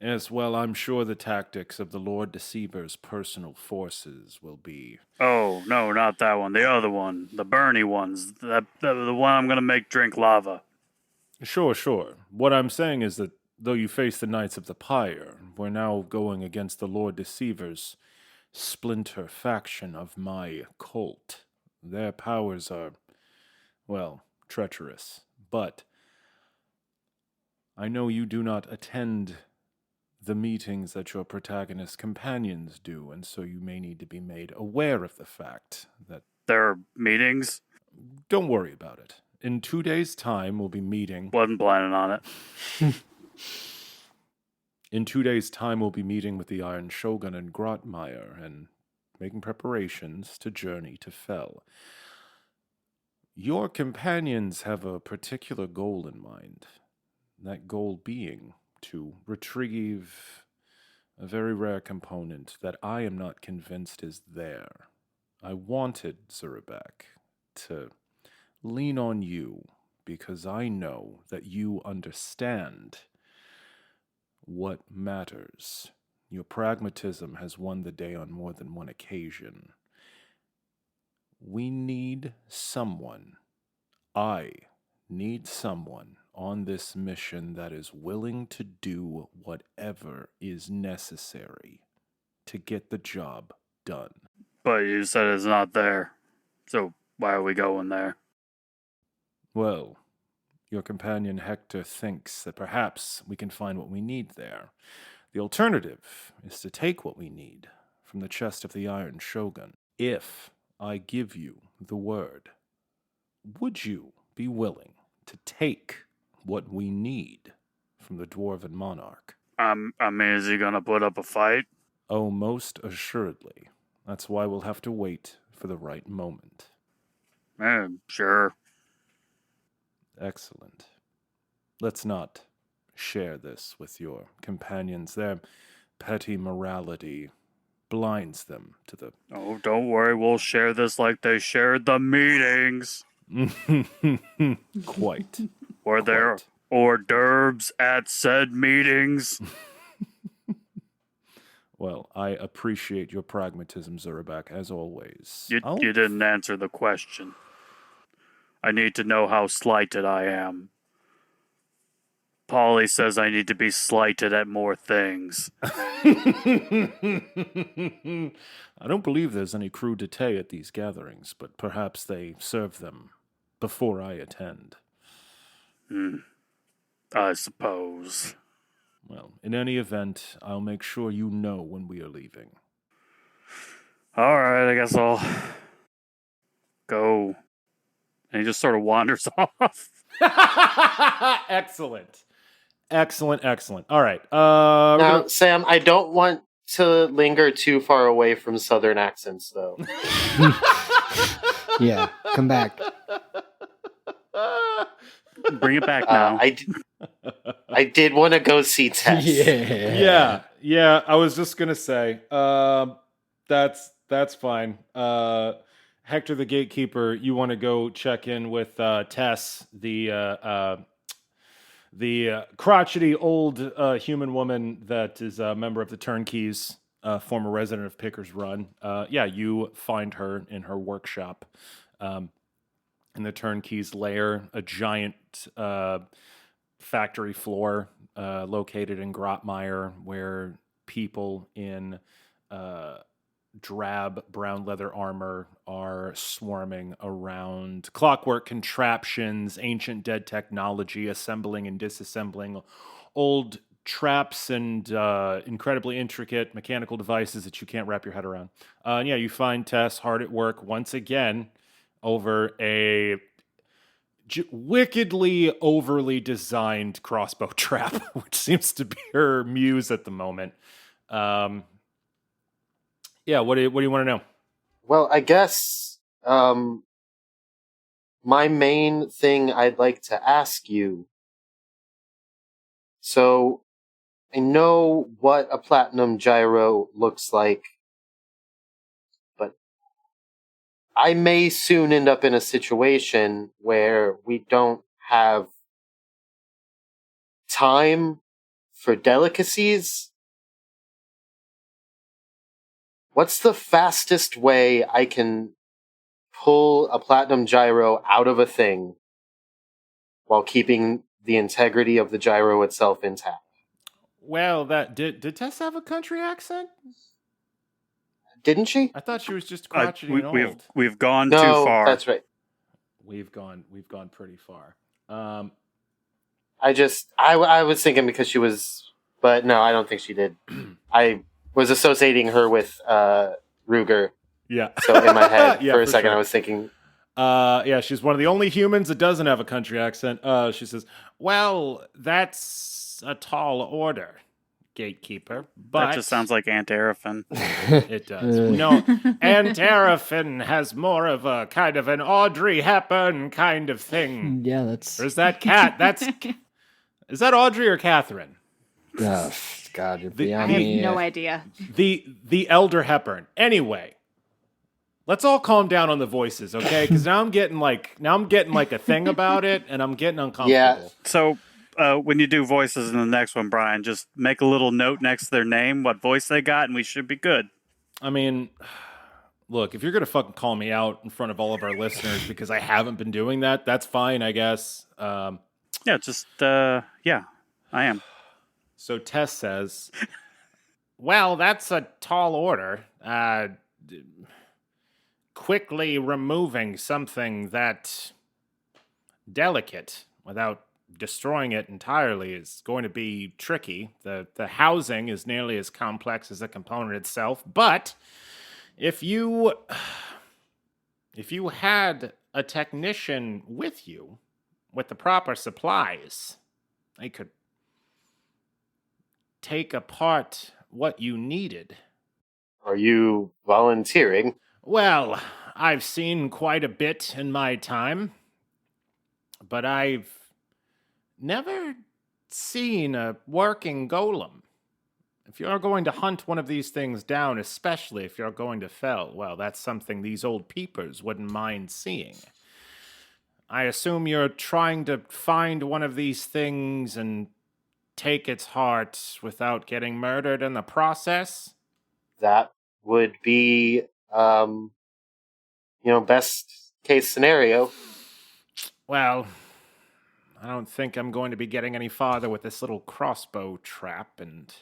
Yes, well, I'm sure the tactics of the Lord Deceiver's personal forces will be... Oh, no, not that one. The other one. The Bernie ones. The one I'm going to make drink lava. Sure. What I'm saying is that though you face the Knights of the Pyre, we're now going against the Lord Deceiver's splinter faction of my cult. Their powers are, well, treacherous. But I know you do not attend the meetings that your protagonist companions do, and so you may need to be made aware of the fact that... There are meetings? Don't worry about it. In 2 days' time, we'll be meeting... Wasn't planning on it. In 2 days' time, we'll be meeting with the Iron Shogun in Grotmire and making preparations to journey to Fell. Your companions have a particular goal in mind. That goal being to retrieve a very rare component that I am not convinced is there. I wanted, Zurabak, to lean on you because I know that you understand what matters. Your pragmatism has won the day on more than one occasion. We need someone. I need someone on this mission that is willing to do whatever is necessary to get the job done. But you said it's not there. So why are we going there? Well, your companion Hector thinks that perhaps we can find what we need there. The alternative is to take what we need from the chest of the Iron Shogun. If I give you the word, would you be willing to take what we need from the Dwarven Monarch? I mean, is he gonna put up a fight? Oh, most assuredly. That's why we'll have to wait for the right moment. Sure. Excellent. Let's not share this with your companions. Their petty morality blinds them to the... Oh, don't worry, we'll share this like they shared the meetings. Quite. Were there hors d'oeuvres at said meetings? Well, I appreciate your pragmatism, Zurabak, as always. You didn't answer the question. I need to know how slighted I am. Polly says I need to be slighted at more things. I don't believe there's any crudité at these gatherings, but perhaps they serve them before I attend. I suppose. Well, in any event, I'll make sure you know when we are leaving. Alright, I guess I'll go. And he just sort of wanders off. Excellent. Excellent. All right. Now, Sam, I don't want to linger too far away from Southern accents, though. Yeah, come back. Bring it back now. I did want to go see Tess. Yeah. I was just gonna say, that's fine. Hector the Gatekeeper, you want to go check in with Tess, the crotchety old human woman that is a member of the Turnkeys, former resident of Pickers Run. You find her in her workshop. In the Turnkeys' lair, a giant factory floor located in Grotmire, where people in drab brown leather armor are swarming around clockwork contraptions, ancient dead technology, assembling and disassembling old traps and incredibly intricate mechanical devices that you can't wrap your head around. You find Tess hard at work once again over a wickedly overly designed crossbow trap, which seems to be her muse at the moment. What do you want to know? Well, I guess my main thing I'd like to ask you. So, I know what a platinum gyro looks like, but I may soon end up in a situation where we don't have time for delicacies. What's the fastest way I can pull a platinum gyro out of a thing while keeping the integrity of the gyro itself intact? Well, did Tess have a country accent? Didn't she? I thought she was just crotchety and old. We've gone No, too far. that's right. We've gone pretty far. I was thinking because she was, but no, I don't think she did. I was associating her with Ruger. Yeah. So in my head, Yeah, for a for second, sure. I was thinking, she's one of the only humans that doesn't have a country accent. She says, "Well, that's a tall order, Gatekeeper, but That just sounds like Aunt Arafin. it does. No, Aunt Arafin has more of a kind of an Audrey Hepburn kind of thing. Yeah, that's. Or is that is that Audrey or Catherine? Oh, God, you're I beyond have me. no idea. The elder Hepburn. Anyway, let's all calm down on the voices, okay? Because now I'm getting like a thing about it, and I'm getting uncomfortable. Yeah. So, when you do voices in the next one, Brian, just make a little note next to their name, what voice they got, and we should be good. I mean, look, if you're gonna fucking call me out in front of all of our listeners because I haven't been doing that, that's fine, I guess. I am. So Tess says, "Well, that's a tall order. Quickly removing something that delicate without destroying it entirely is going to be tricky. The housing is nearly as complex as the component itself, but if you had a technician with you with the proper supplies, they could take apart what you needed." Are you volunteering? Well, I've seen quite a bit in my time, but I've never seen a working golem. If you're going to hunt one of these things down, especially if you're going to fell, well, that's something these old peepers wouldn't mind seeing. I assume you're trying to find one of these things and take its heart without getting murdered in the process? That would be, best case scenario. Well, I don't think I'm going to be getting any farther with this little crossbow trap, and...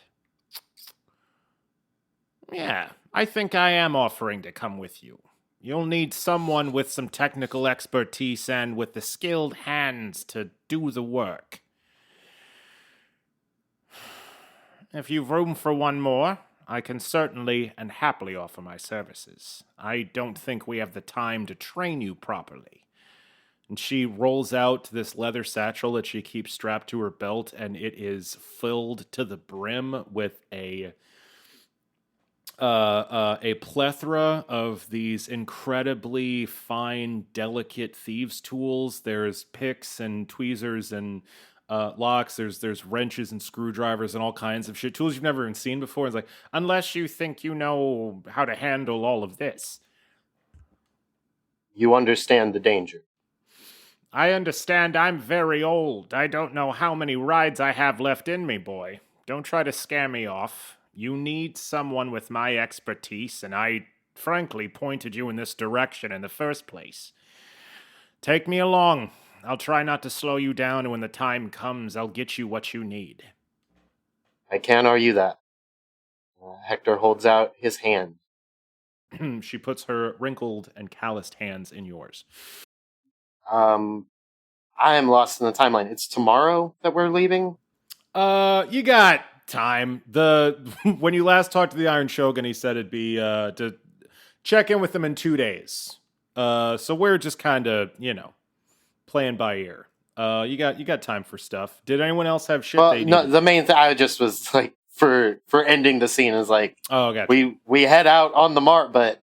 Yeah, I think I am offering to come with you. You'll need someone with some technical expertise and with the skilled hands to do the work. If you've room for one more, I can certainly and happily offer my services. I don't think we have the time to train you properly. And she rolls out this leather satchel that she keeps strapped to her belt, and it is filled to the brim with a plethora of these incredibly fine, delicate thieves' tools. There's picks and tweezers and locks. There's wrenches and screwdrivers and all kinds of shit. Tools you've never even seen before. It's like, unless you think you know how to handle all of this. You understand the danger. I understand I'm very old. I don't know how many rides I have left in me, boy. Don't try to scare me off. You need someone with my expertise, and I frankly pointed you in this direction in the first place. Take me along. I'll try not to slow you down, and when the time comes, I'll get you what you need. I can't argue that. Hector holds out his hand. She puts her wrinkled and calloused hands in yours. I am lost in the timeline. It's tomorrow that we're leaving? You got time. When you last talked to the Iron Shogun, he said it'd be to check in with them in 2 days. So we're just kind of, playing by ear. You got time for stuff. Did anyone else have shit Well, they no, needed? the main thing I just was like for ending the scene is like gotcha. we head out on the mark, but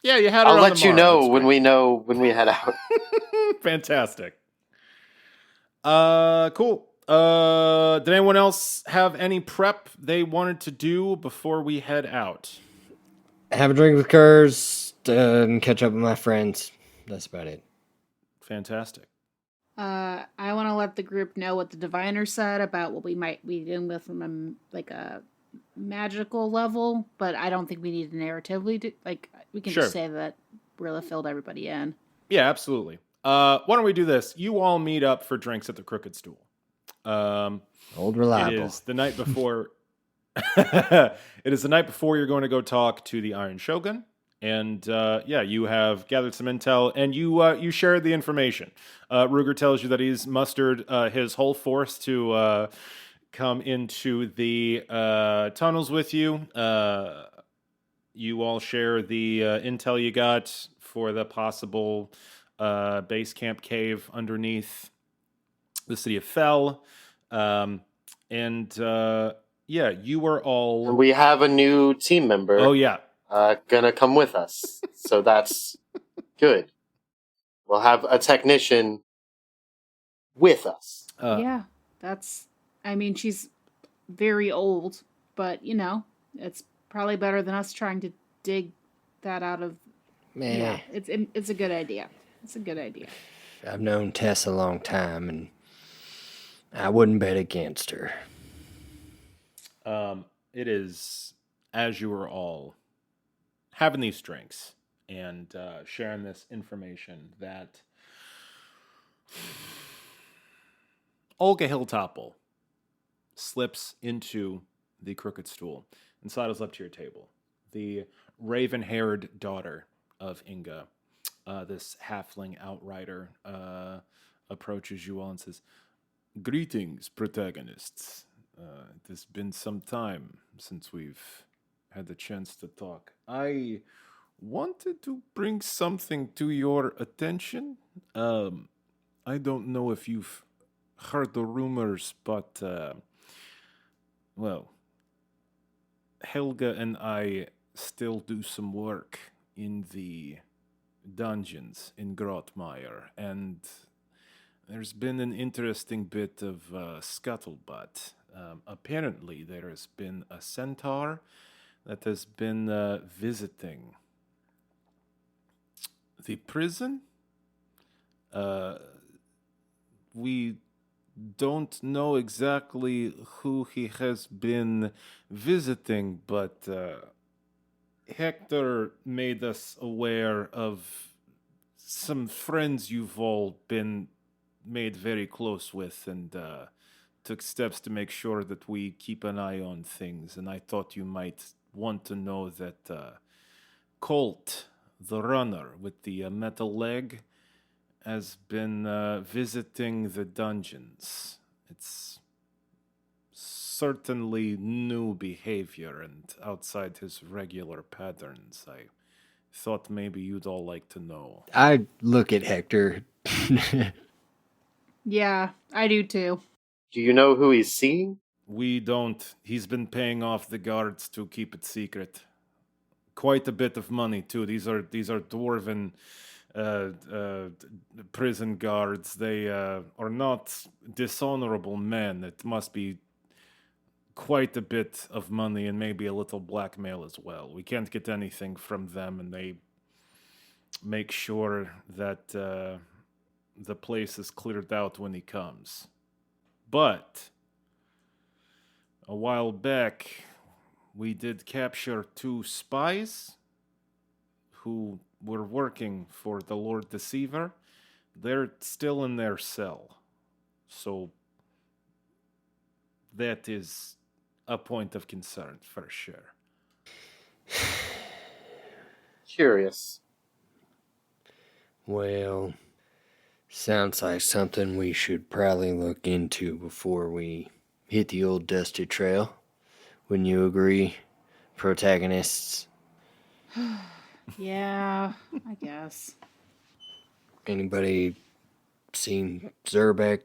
Yeah, you had. I'll let you know when we head out. Fantastic. Cool. Did anyone else have any prep they wanted to do before we head out? Have a drink with Kurz and catch up with my friends. That's about it. Fantastic. I want to let the group know what the diviner said about what we might be dealing with from a magical level, but I don't think we need to narratively we can Sure. just say that Rilla filled everybody in. Yeah, absolutely. Why don't we do this? You all meet up for drinks at the Crooked Stool. Old reliable. It is the night before. It is the night before you're going to go talk to the Iron Shogun, and you have gathered some intel, and you shared the information. Ruger tells you that he's mustered his whole force to come into the tunnels with you. You all share the intel you got for the possible base camp cave underneath the city of Fell. You are all... We have a new team member. Oh, yeah. Gonna come with us. So that's good. We'll have a technician with us. Yeah, she's very old, but, it's probably better than us trying to dig that out of... Man. Yeah, it's a good idea. It's a good idea. I've known Tess a long time, and I wouldn't bet against her. It is, as you are all having these drinks and sharing this information, that Olga Hilltopple slips into the Crooked Stool and sidles up to your table. The raven-haired daughter of Inga, this halfling outrider, approaches you all and says, "Greetings, protagonists. It has been some time since we've had the chance to talk. I wanted to bring something to your attention. I don't know if you've heard the rumors, but, Helga and I still do some work in the dungeons in Grotmire, and there's been an interesting bit of scuttlebutt. Apparently, there has been a centaur that has been visiting the prison. We don't know exactly who he has been visiting, but Hector made us aware of some friends you've all been made very close with and took steps to make sure that we keep an eye on things. And I thought you might want to know that Colt, the runner with the metal leg, has been visiting the dungeons. It's certainly new behavior and outside his regular patterns. I thought maybe you'd all like to know. I look at Hector. Yeah, I do too. Do you know who he's seeing? We don't. He's been paying off the guards to keep it secret. Quite a bit of money too. These are dwarven prison guards. They are not dishonorable men. It must be quite a bit of money and maybe a little blackmail as well. We can't get anything from them, and they make sure that the place is cleared out when he comes. But a while back, we did capture 2 spies who were working for the Lord Deceiver. They're still in their cell. So that is a point of concern for sure. Curious. Well, sounds like something we should probably look into before we hit the old dusty trail. Wouldn't you agree, protagonists? Yeah, I guess. Anybody seen Zerbeck?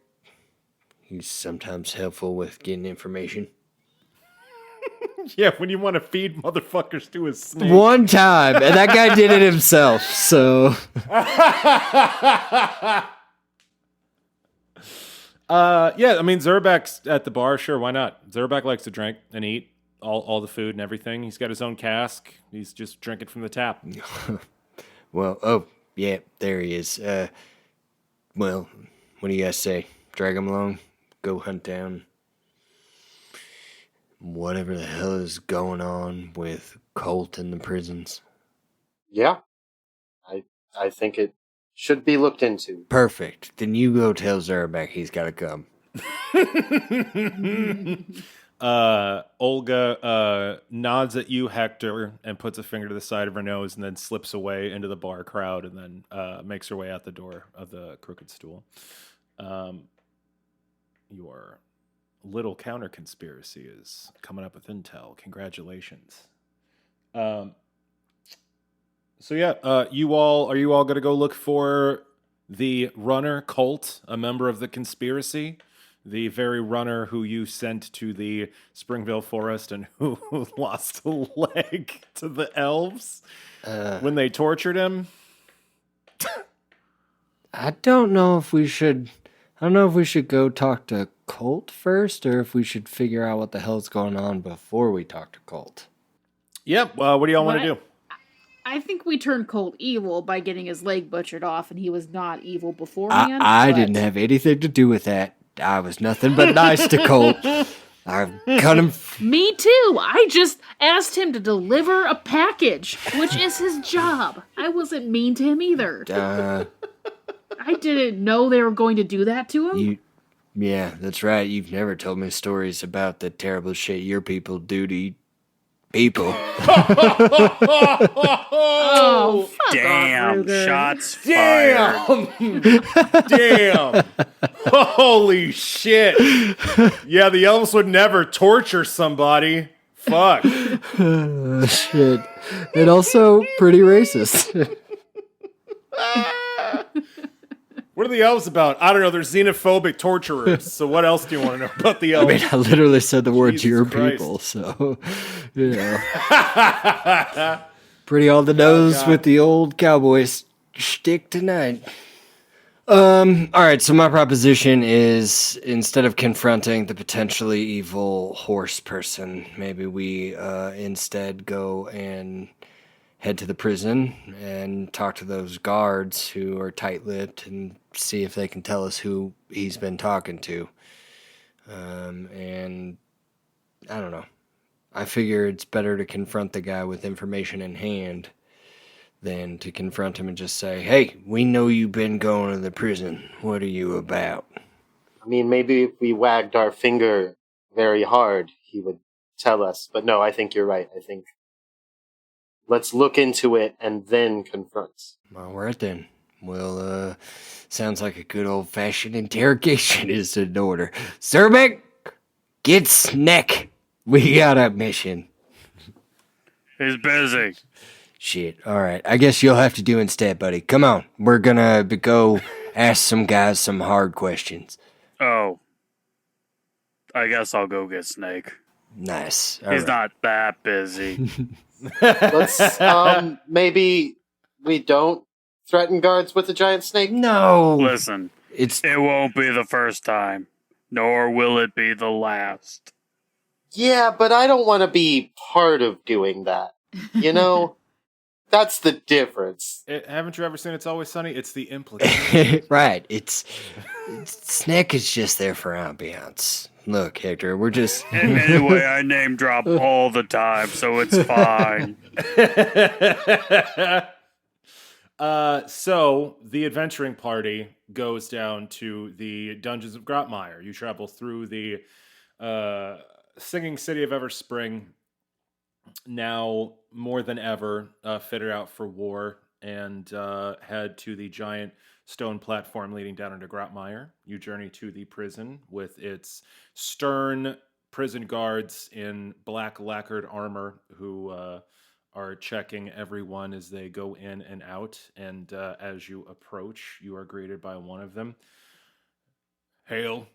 He's sometimes helpful with getting information. Yeah, when you want to feed motherfuckers to his snake. One time, and that guy did it himself, so... Yeah, I mean, Zerbeck's at the bar, sure, why not? Zerbeck likes to drink and eat all the food and everything. He's got his own cask. He's just drinking from the tap. Well, oh, yeah, there he is. Well, what do you guys say? Drag him along? Go hunt down whatever the hell is going on with Colt in the prisons. Yeah. I think it should be looked into. Perfect. Then you go tell Zerbeck he's got to come. Olga nods at you, Hector, and puts a finger to the side of her nose and then slips away into the bar crowd and then makes her way out the door of the Crooked Stool. Your little counter conspiracy is coming up with intel. Congratulations. So yeah, are you all going to go look for the runner, Colt, a member of the conspiracy? The very runner who you sent to the Springville Forest and who lost a leg to the elves when they tortured him? I don't know if we should go talk to Colt first, or if we should figure out what the hell's going on before we talk to Colt. Yep. What do y'all want to do? I think we turned Colt evil by getting his leg butchered off, and he was not evil beforehand. I didn't have anything to do with that. I was nothing but nice to Colt. I cut him. Me too. I just asked him to deliver a package, which is his job. I wasn't mean to him either. I didn't know they were going to do that to him. Yeah, that's right. You've never told me stories about the terrible shit your people do to people. Oh, fuck Damn, off, Ruger. shots fired. Damn. Holy shit. Yeah, the elves would never torture somebody. Fuck. Shit. And also pretty racist. What are the elves about? I don't know. They're xenophobic torturers. So what else do you want to know about the elves? I mean, I literally said the words Jesus your Christ. people, so, you know. Pretty on the nose with the old cowboy shtick tonight. All right, so my proposition is, instead of confronting the potentially evil horse person, maybe we instead go and head to the prison and talk to those guards who are tight-lipped and see if they can tell us who he's been talking to. And I don't know. I figure it's better to confront the guy with information in hand than to confront him and just say, "Hey, we know you've been going to the prison. What are you about?" I mean, maybe if we wagged our finger very hard, he would tell us. But no, I think you're right. I think let's look into it and then confront. All right then. Well, sounds like a good old-fashioned interrogation is in order. Zerbeck, get Snack. We got a mission. He's busy. Shit. All right. I guess you'll have to do instead, buddy. Come on. We're gonna go ask some guys some hard questions. Oh. I guess I'll go get Snake. Nice. All He's right. not that busy. Let's maybe we don't threaten guards with a giant snake. No. Listen, It's it won't be the first time, nor will it be the last. Yeah, but I don't want to be part of doing that. You know, that's the difference. Haven't you ever seen It's Always Sunny? It's the implication. right. It's Snack is just there for ambiance. Look, Hector, we're just Anyway, I name drop all the time, so it's fine. So the adventuring party goes down to the dungeons of Grotmire. You travel through the singing city of Everspring, now more than ever fitted out for war, and head to the giant stone platform leading down into Grotmire. You journey to the prison with its stern prison guards in black lacquered armor who are checking everyone as they go in and out. And as you approach, you are greeted by one of them. Hail,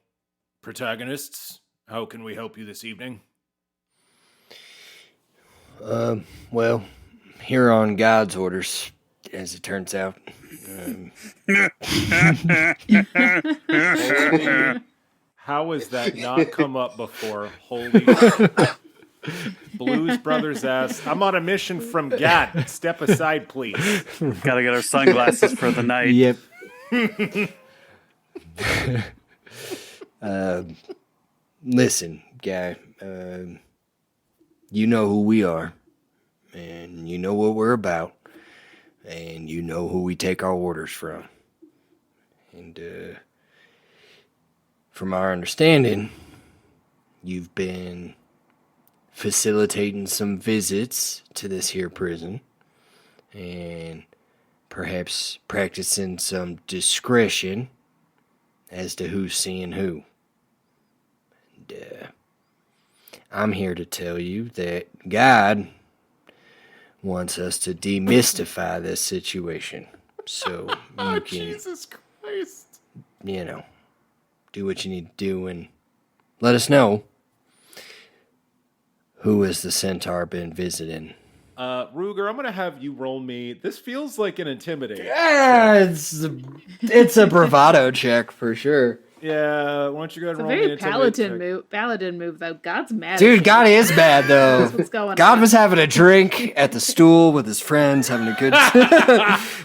protagonists. How can we help you this evening? well, here on God's orders, as it turns out. How has that not come up before? Holy Blues Brothers ass. I'm on a mission from God. Step aside, please. Gotta get our sunglasses for the night. Yep. Listen, guy. You know who we are, and you know what we're about, and you know who we take our orders from. And from our understanding, you've been facilitating some visits to this here prison, and perhaps practicing some discretion as to who's seeing who. And I'm here to tell you that God wants us to demystify this situation. So you can, Jesus Christ. you know, do what you need to do and let us know who has the centaur been visiting. Ruger, I'm going to have you roll me. This feels like an intimidate. Yeah, it's a bravado check for sure. Yeah, why don't you go ahead It's a and roll me very an intimidate check. paladin move, though. God's mad. Dude, at God is bad though. What's going God on? was having a drink at the stool with his friends, having a good.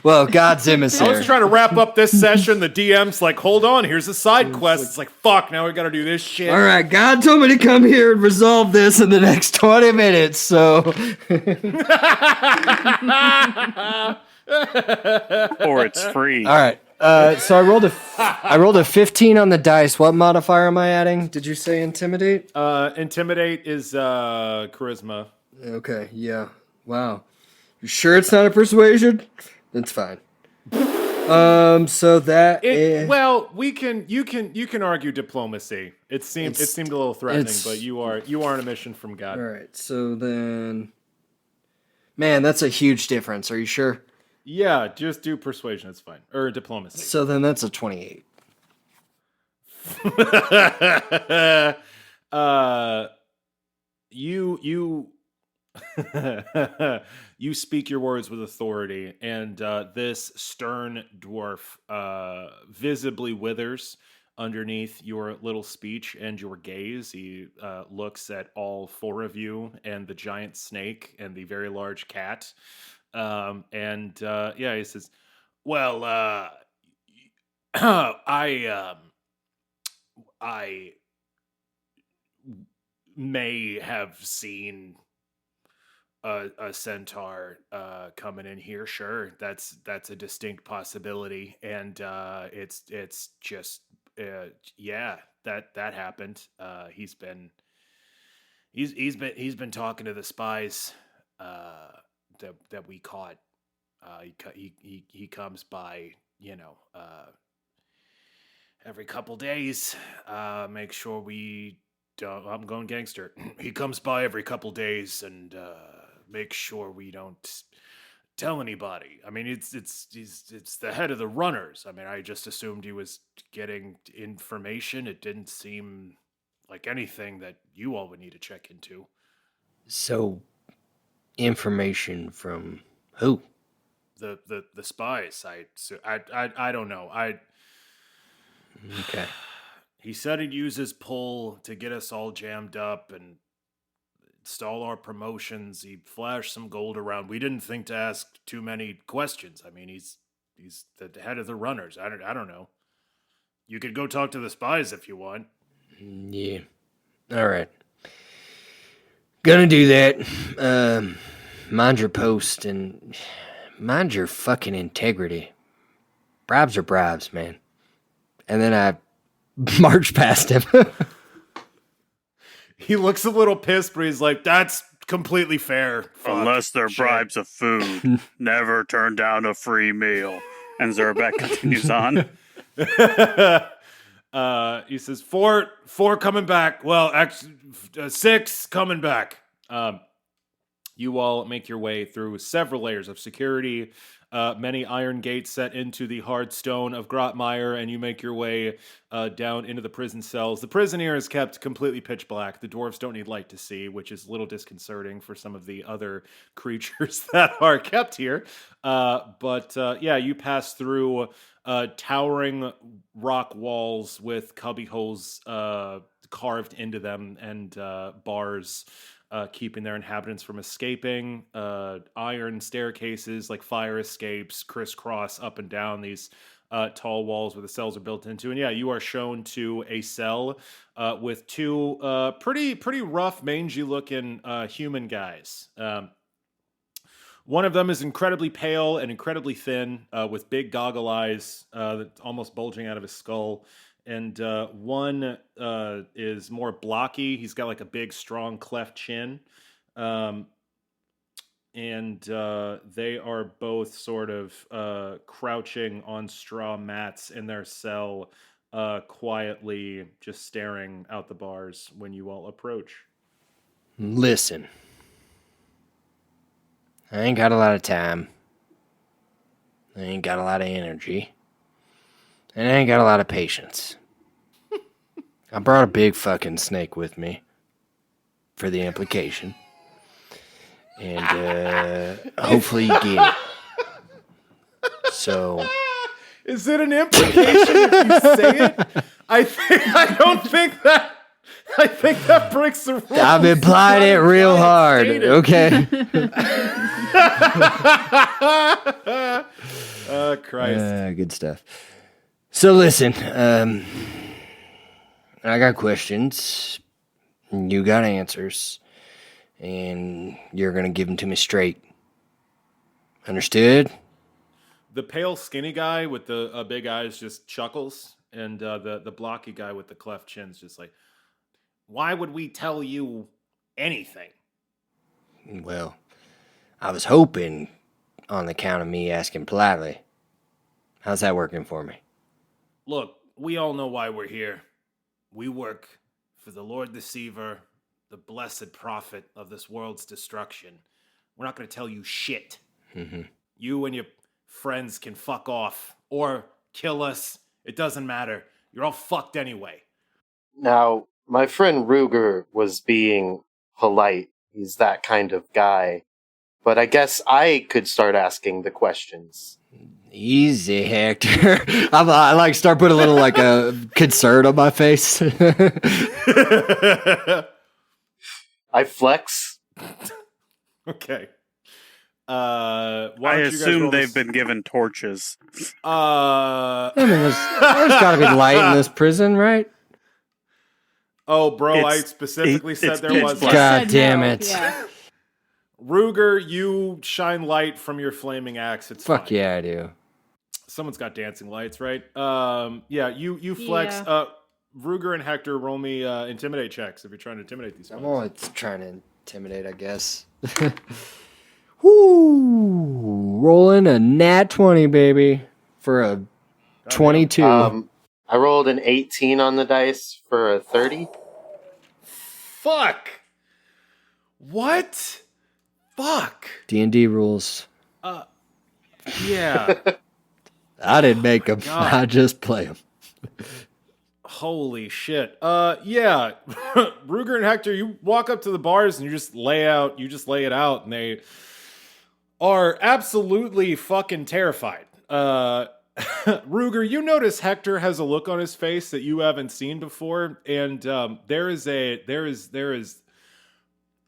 Well, God's I emissary. was trying to wrap up this session. The DM's like, hold on, here's a side quest. It's like, fuck, now we got to do this shit. All right, God told me to come here and resolve this in the next 20 minutes. So, Or it's free. all right. So I rolled a 15 on the dice. What modifier am I adding? Did you say intimidate? Intimidate is charisma. Okay. Yeah. Wow. You sure it's not a persuasion? That's fine. So that is... Well, you can argue diplomacy. It seemed a little threatening, but you are on a mission from God. All right. So then, man, that's a huge difference. Are you sure? Yeah, just do persuasion. It's fine, or diplomacy. So then that's a 28. You you speak your words with authority, and this stern dwarf visibly withers underneath your little speech and your gaze. He looks at all four of you and the giant snake and the very large cat. He says, "Well, I may have seen a centaur coming in here. Sure, that's a distinct possibility, and it's just yeah, that happened. He's been talking to the spies that we caught. He comes by, every couple days. Make sure we don't. I'm going gangster. He comes by every couple days and make sure we don't tell anybody. I mean, it's the head of the runners. I mean, I just assumed he was getting information. It didn't seem like anything that you all would need to check into. So, information from who? The spies. I don't know. Okay. He said he'd use his pull to get us all jammed up and stall our promotions. He flashed some gold around. We didn't think to ask too many questions. I mean, he's the head of the runners. I don't know. You could go talk to the spies if you want. Yeah. All right. Gonna do that. Mind your post and mind your fucking integrity. Bribes are bribes, man. And then I march past him. He looks a little pissed, but he's like, that's completely fair. Fuck, Unless they're shit. bribes of food. Never turn down a free meal. And Zerbeck continues on. He says, four coming back. Well, actually, 6 coming back. You all make your way through several layers of security, many iron gates set into the hard stone of Grotmire, and you make your way down into the prison cells. The prison here is kept completely pitch black. The dwarves don't need light to see, which is a little disconcerting for some of the other creatures that are kept here. But you pass through towering rock walls with cubby holes carved into them and bars keeping their inhabitants from escaping. Iron staircases like fire escapes crisscross up and down these tall walls where the cells are built into. And you are shown to a cell with 2 pretty rough, mangy looking human guys. One of them is incredibly pale and incredibly thin, with big goggle eyes that's almost bulging out of his skull. And one is more blocky. He's got like a big, strong cleft chin. And they are both sort of crouching on straw mats in their cell, quietly just staring out the bars when you all approach. Listen. I ain't got a lot of time. I ain't got a lot of energy. And I ain't got a lot of patience. I brought a big fucking snake with me for the implication. And hopefully you get it. So... Is it an implication if you say it? I think that breaks the rules. I've implied it real hard, okay? Christ. Good stuff. So listen, I got questions, you got answers, and you're going to give them to me straight. Understood? The pale, skinny guy with the big eyes just chuckles, and the blocky guy with the cleft chin's just like, why would we tell you anything? Well, I was hoping on the count of me asking politely. How's that working for me? Look, we all know why we're here. We work for the Lord Deceiver, the blessed prophet of this world's destruction. We're not going to tell you shit. Mm-hmm. You and your friends can fuck off or kill us. It doesn't matter. You're all fucked anyway. Now, my friend Ruger was being polite. He's that kind of guy. But I guess I could start asking the questions. Easy, Hector. I like start putting a little like a concern on my face. I flex. Okay. I assume they've been given torches. I mean, there's got to be light in this prison, right? Oh, bro, I specifically said there was. black. God damn it! Yeah. Ruger, you shine light from your flaming axe. It's Fuck fine. yeah, I do. Someone's got dancing lights, right? Yeah, you flex. Yeah. Ruger and Hector, roll me intimidate checks if you're trying to intimidate these I'm guys. always trying to intimidate, I guess. Woo! Rolling a nat 20, baby, for a 22. I rolled an 18 on the dice for a 30. Fuck. What? Fuck. D&D rules. Yeah. I didn't make them. God. I just play them. Holy shit. Yeah. Ruger and Hector, you walk up to the bars and you just lay it out, and they are absolutely fucking terrified. Ruger, you notice Hector has a look on his face that you haven't seen before, and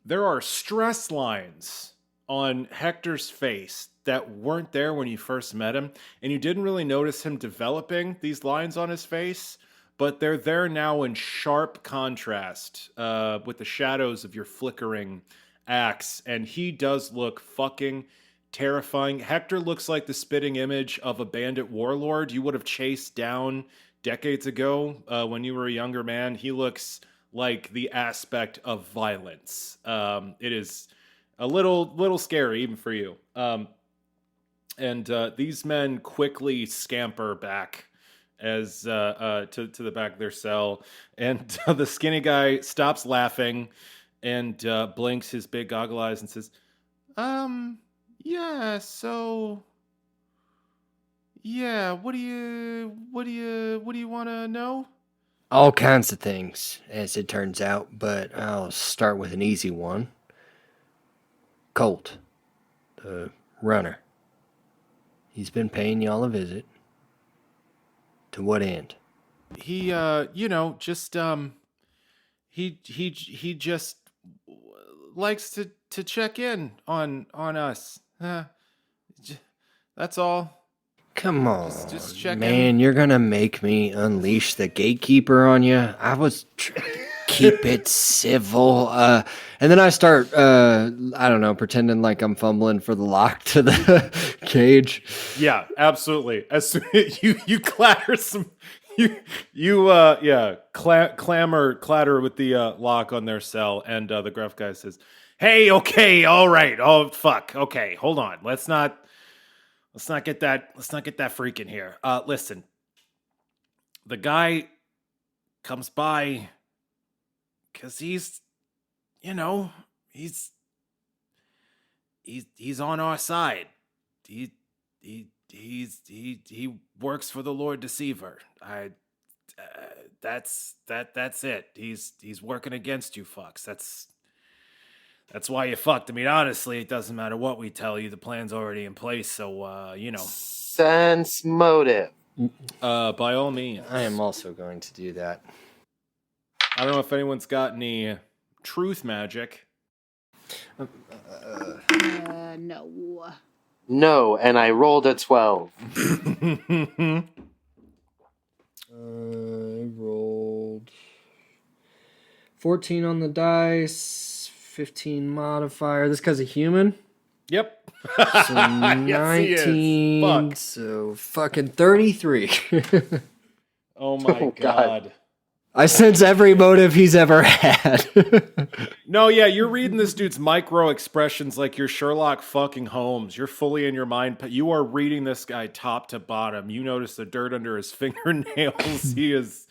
there are stress lines on Hector's face that weren't there when you first met him, and you didn't really notice him developing these lines on his face, but they're there now in sharp contrast with the shadows of your flickering axe, and he does look fucking terrifying. Hector looks like the spitting image of a bandit warlord you would have chased down decades ago when you were a younger man. He looks like the aspect of violence. It is a little scary even for you. And these men quickly scamper back as to the back of their cell, and the skinny guy stops laughing and blinks his big goggle eyes and says, yeah, so yeah, what do you want to know? All kinds of things, as it turns out, but I'll start with an easy one. Colt, the runner. He's been paying y'all a visit. To what end? He just he just likes to check in on us. That's all. Come on, Just check in. man, you're gonna make me unleash the gatekeeper on you. I was keep it civil. And then I start, I don't know, pretending like I'm fumbling for the lock to the cage. Yeah, absolutely. As soon as you clatter some, clatter with the lock on their cell, and the gruff guy says, "Hey, okay, all right, oh fuck, okay, hold on, let's not get that freak in here. Listen, the guy comes by because he's on our side. He works for the Lord Deceiver. That's it. He's working against you fucks. That's why you fucked. I mean, honestly, it doesn't matter what we tell you. The plan's already in place, so Sense motive. by all means. I am also going to do that. I don't know if anyone's got any truth magic. No. No, and I rolled a 12. I rolled 14 on the dice, 15 modifier. This guy's a human. Yep. So 19. Fuck. So fucking 33. Oh my Oh, God. God. I sense every motive he's ever had. No, yeah, you're reading this dude's micro expressions like you're Sherlock fucking Holmes. You're fully in your mind. You are reading this guy top to bottom. You notice the dirt under his fingernails. He is,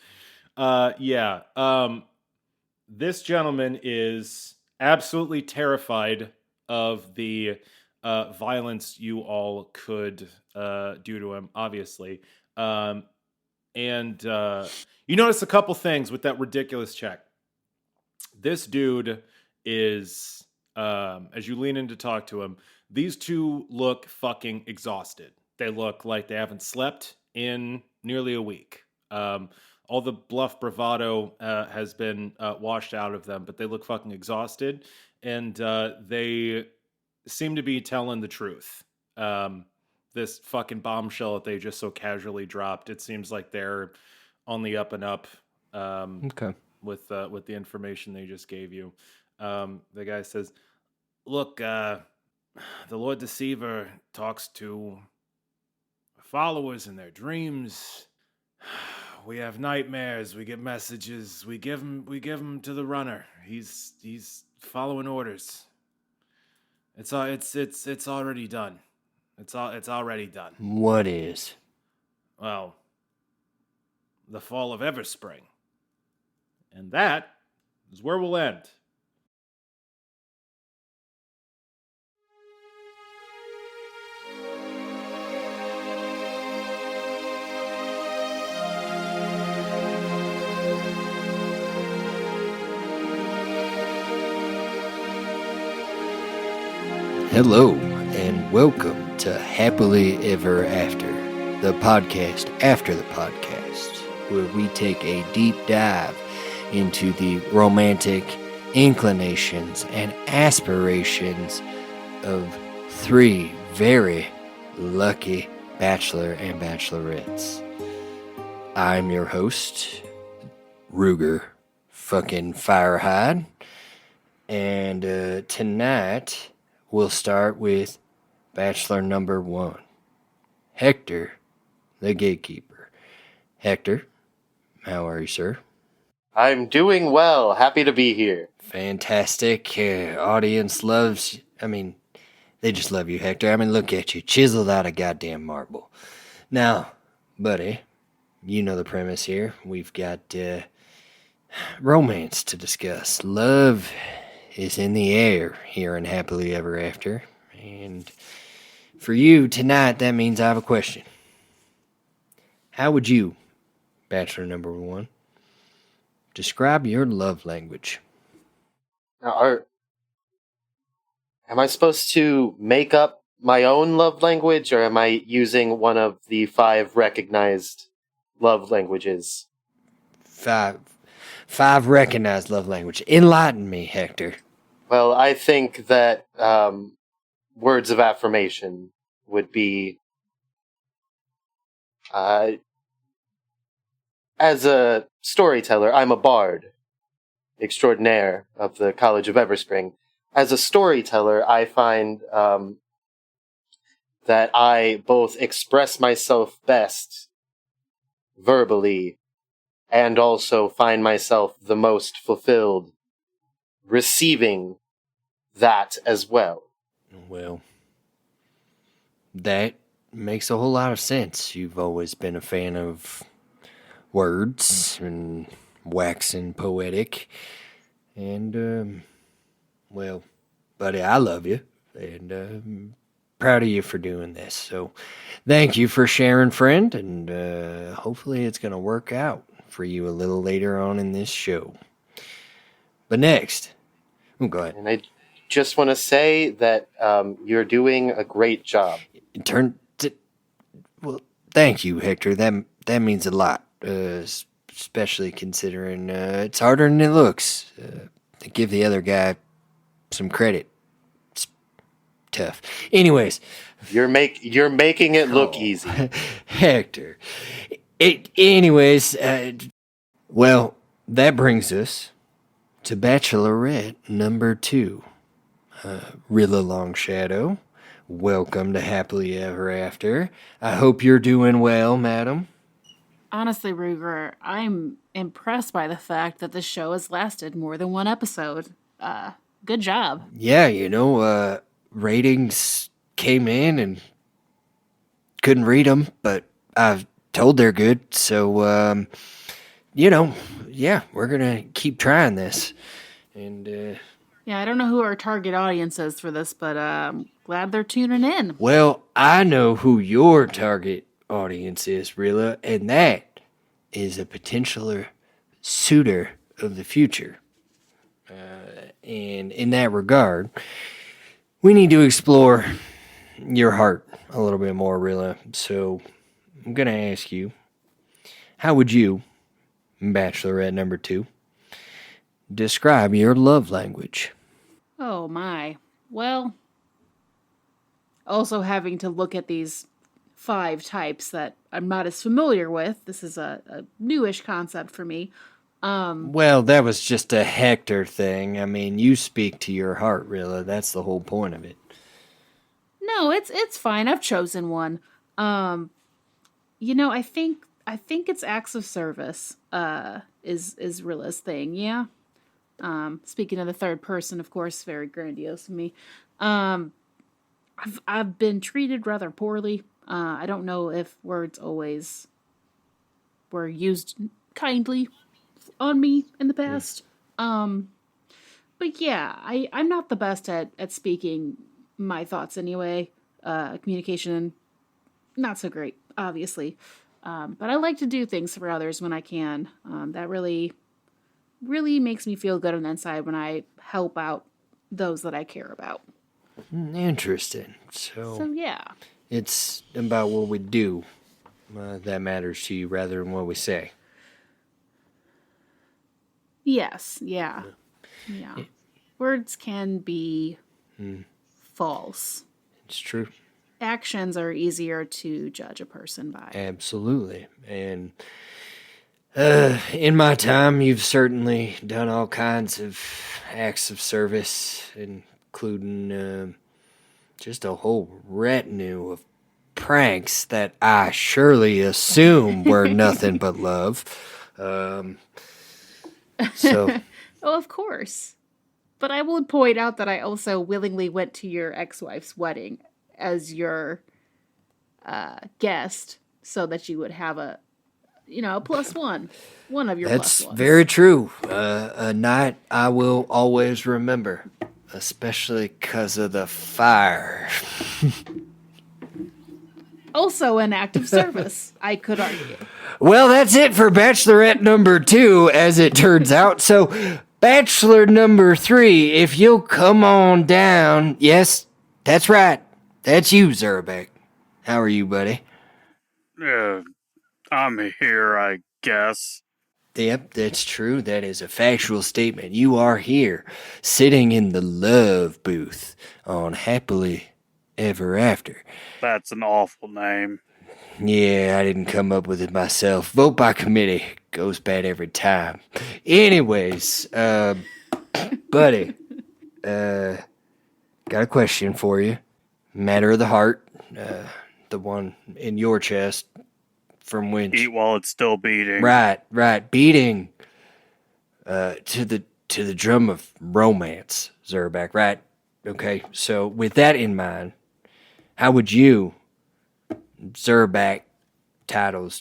this gentleman is absolutely terrified of the violence you all could do to him, obviously. And you notice a couple things with that ridiculous check. This dude is, as you lean in to talk to him, these two look fucking exhausted. They look like they haven't slept in nearly a week. All the bluff bravado has been washed out of them, but they look fucking exhausted, and they seem to be telling the truth. This fucking bombshell that they just so casually dropped, it seems like they're on the up and up. Okay. With the information they just gave you. The guy says, Look, the Lord Deceiver talks to followers in their dreams. We have nightmares. We get messages. We give him to the runner. He's following orders. It's already done. It's already done. What is? Well, the fall of Everspring. And that is where we'll end. Hello, and welcome to Happily Ever After, the podcast after the podcast, where we take a deep dive into the romantic inclinations and aspirations of three very lucky bachelor and bachelorettes. I'm your host, Ruger fucking Firehide, and tonight we'll start with bachelor number 1, Hector, the gatekeeper. Hector, how are you, sir? I'm doing well. Happy to be here. Fantastic. Audience loves, they just love you, Hector. Look at you, chiseled out of goddamn marble. Now, buddy, you know the premise here. We've got romance to discuss. Love is in the air here in Happily Ever After. And for you tonight, that means I have a question. How would you, bachelor number 1, describe your love language? Now, am I supposed to make up my own love language, or am I using one of the 5 recognized love languages? Five recognized love language. Enlighten me, Hector. Well, I think that words of affirmation would be, as a storyteller, I'm a bard extraordinaire of the College of Everspring. As a storyteller, I find that I both express myself best verbally and also find myself the most fulfilled receiving that as well. Well, that makes a whole lot of sense. You've always been a fan of words and waxing poetic. And, well, buddy, I love you. And proud of you for doing this. So thank you for sharing, friend. And hopefully it's going to work out for you a little later on in this show. But next, go ahead. And I just want to say that you're doing a great job. Well, thank you, Hector. That means a lot, especially considering it's harder than it looks. To give the other guy some credit, it's tough. Anyways, You're making it look easy. Hector. Well, that brings us to Bachelorette number 2. Rilla Longshadow, welcome to Happily Ever After. I hope you're doing well, madam. Honestly, Ruger, I'm impressed by the fact that the show has lasted more than 1 episode. Good job. Yeah, ratings came in and couldn't read them, but I've told they're good. So, we're going to keep trying this. And, Yeah, I don't know who our target audience is for this, but I'm glad they're tuning in. well, I know who your target audience is, Rilla, and that is a potential suitor of the future. And in that regard, we need to explore your heart a little bit more, Rilla. So I'm going to ask you, how would you, Bachelorette number 2, describe your love language? Oh my. Well, also having to look at these 5 types that I'm not as familiar with. This is a newish concept for me. Well, that was just a Hector thing. I mean, you speak to your heart, Rilla. That's the whole point of it. No, it's fine. I've chosen one. Um, I think it's acts of service. Is Rilla's thing. Yeah. Speaking of the third person, of course, very grandiose of me. Um, I've been treated rather poorly. I don't know if words always were used kindly on me in the past. But yeah, I'm not the best at speaking my thoughts anyway. Communication, not so great, obviously. But I like to do things for others when I can. That really, really makes me feel good on the inside when I help out those that I care about. Interesting. So yeah. It's about what we do that matters to you rather than what we say. Yes, yeah. Words can be false. It's true. Actions are easier to judge a person by. Absolutely. And in my time, you've certainly done all kinds of acts of service, including just a whole retinue of pranks that I surely assume were nothing but love. So, Oh, of course. But I will point out that I also willingly went to your ex-wife's wedding as your guest so that you would have a plus one. One of your that's plus ones. very true. A night I will always remember, especially because of the fire. Also an act of service, I could argue. Well, that's it for Bachelorette number 2, as it turns out. So, Bachelor number 3, if you'll come on down. Yes, that's right. That's you, Zerbeck. How are you, buddy? I'm here, I guess. Yep, that's true. That is a factual statement. You are here, sitting in the love booth on Happily Ever After. That's an awful name. Yeah, I didn't come up with it myself. Vote by committee. Goes bad every time. Anyways, buddy, got a question for you. Matter of the heart, the one in your chest from Winch. Eat while it's still beating. Right, beating to the drum of romance, Zerback. Right. Okay. So with that in mind, how would you, Zerback, titles,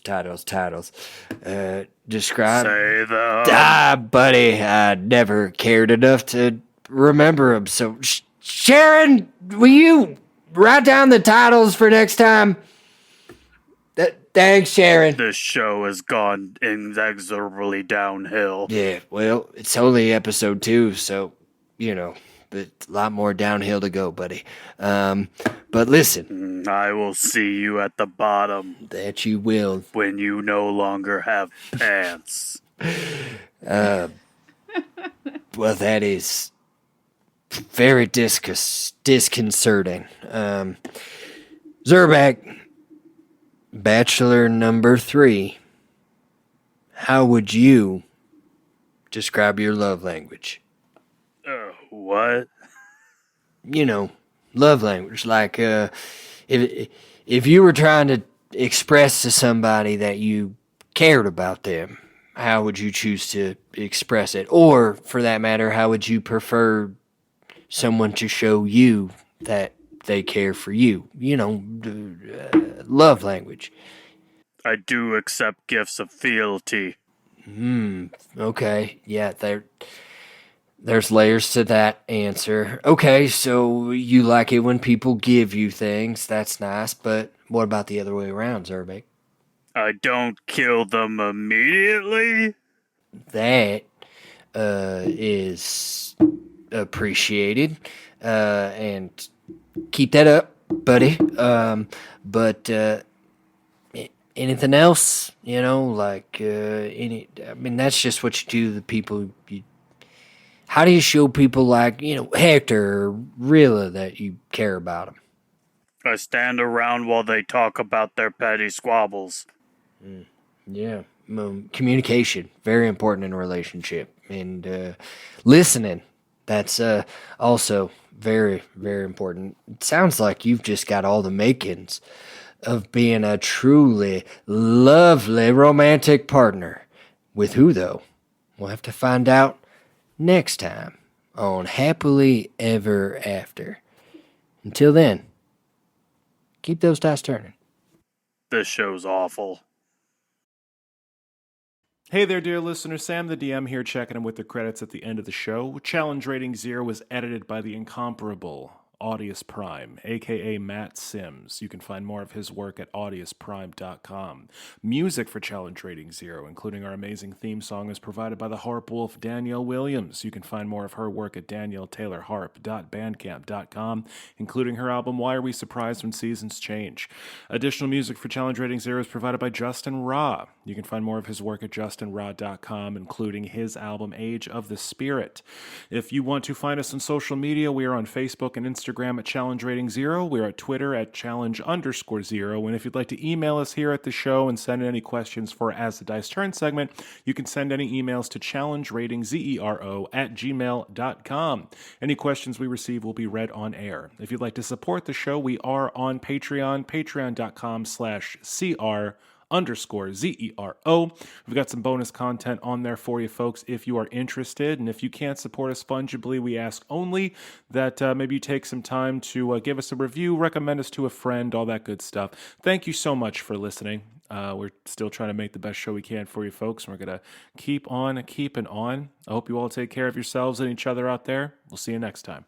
describe? Say them. Buddy, I never cared enough to remember them. So, Sharon, will you write down the titles for next time? Thanks, Sharon. This show has gone inexorably downhill. Yeah, well, it's only episode 2, so, but a lot more downhill to go, buddy. But listen. I will see you at the bottom. That you will. When you no longer have pants. Well, that is very disconcerting. Zerback, Bachelor number 3, how would you describe your love language? What? Love language. Like, if you were trying to express to somebody that you cared about them, how would you choose to express it? Or, for that matter, how would you prefer someone to show you that they care for you? Love language. I do accept gifts of fealty. Okay. Yeah, there's layers to that answer. Okay, so you like it when people give you things. That's nice, but what about the other way around, Zerbeck? I don't kill them immediately. That is appreciated, and keep that up, buddy. But anything else, that's just what you do to the people. How do you show people like, Hector or Rilla that you care about them? I stand around while they talk about their petty squabbles. Yeah, communication, very important in a relationship, and listening. That's also very, very important. It sounds like you've just got all the makings of being a truly lovely romantic partner. With who, though? We'll have to find out next time on Happily Ever After. Until then, keep those dice turning. This show's awful. Hey there, dear listener. Sam the DM here, checking in with the credits at the end of the show. Challenge Rating 0 was edited by the incomparable Audius Prime, aka Matt Sims. You can find more of his work at audiusprime.com. Music for Challenge Rating 0, including our amazing theme song, is provided by the harp wolf Danielle Williams. You can find more of her work at danielletaylorharp.bandcamp.com, including her album Why Are We Surprised When Seasons Change. Additional music for Challenge Rating 0 is provided by Justin Ra. You can find more of his work at justinra.com, including his album Age of the Spirit. If you want to find us on social media, we are on Facebook and Instagram at Challenge Rating 0. We're at Twitter at Challenge_0. And if you'd like to email us here at the show and send any questions for As the Dice Turn segment, you can send any emails to challengeratingzero@gmail.com. Any questions we receive will be read on air. If you'd like to support the show, we are on Patreon, patreon.com/CR_ZERO. We've got some bonus content on there for you folks if you are interested. And if you can't support us fungibly, we ask only that maybe you take some time to give us a review, recommend us to a friend, all that good stuff. Thank you so much for listening. We're still trying to make the best show we can for you folks, and we're going to keep on keeping on. I hope you all take care of yourselves and each other out there. We'll see you next time.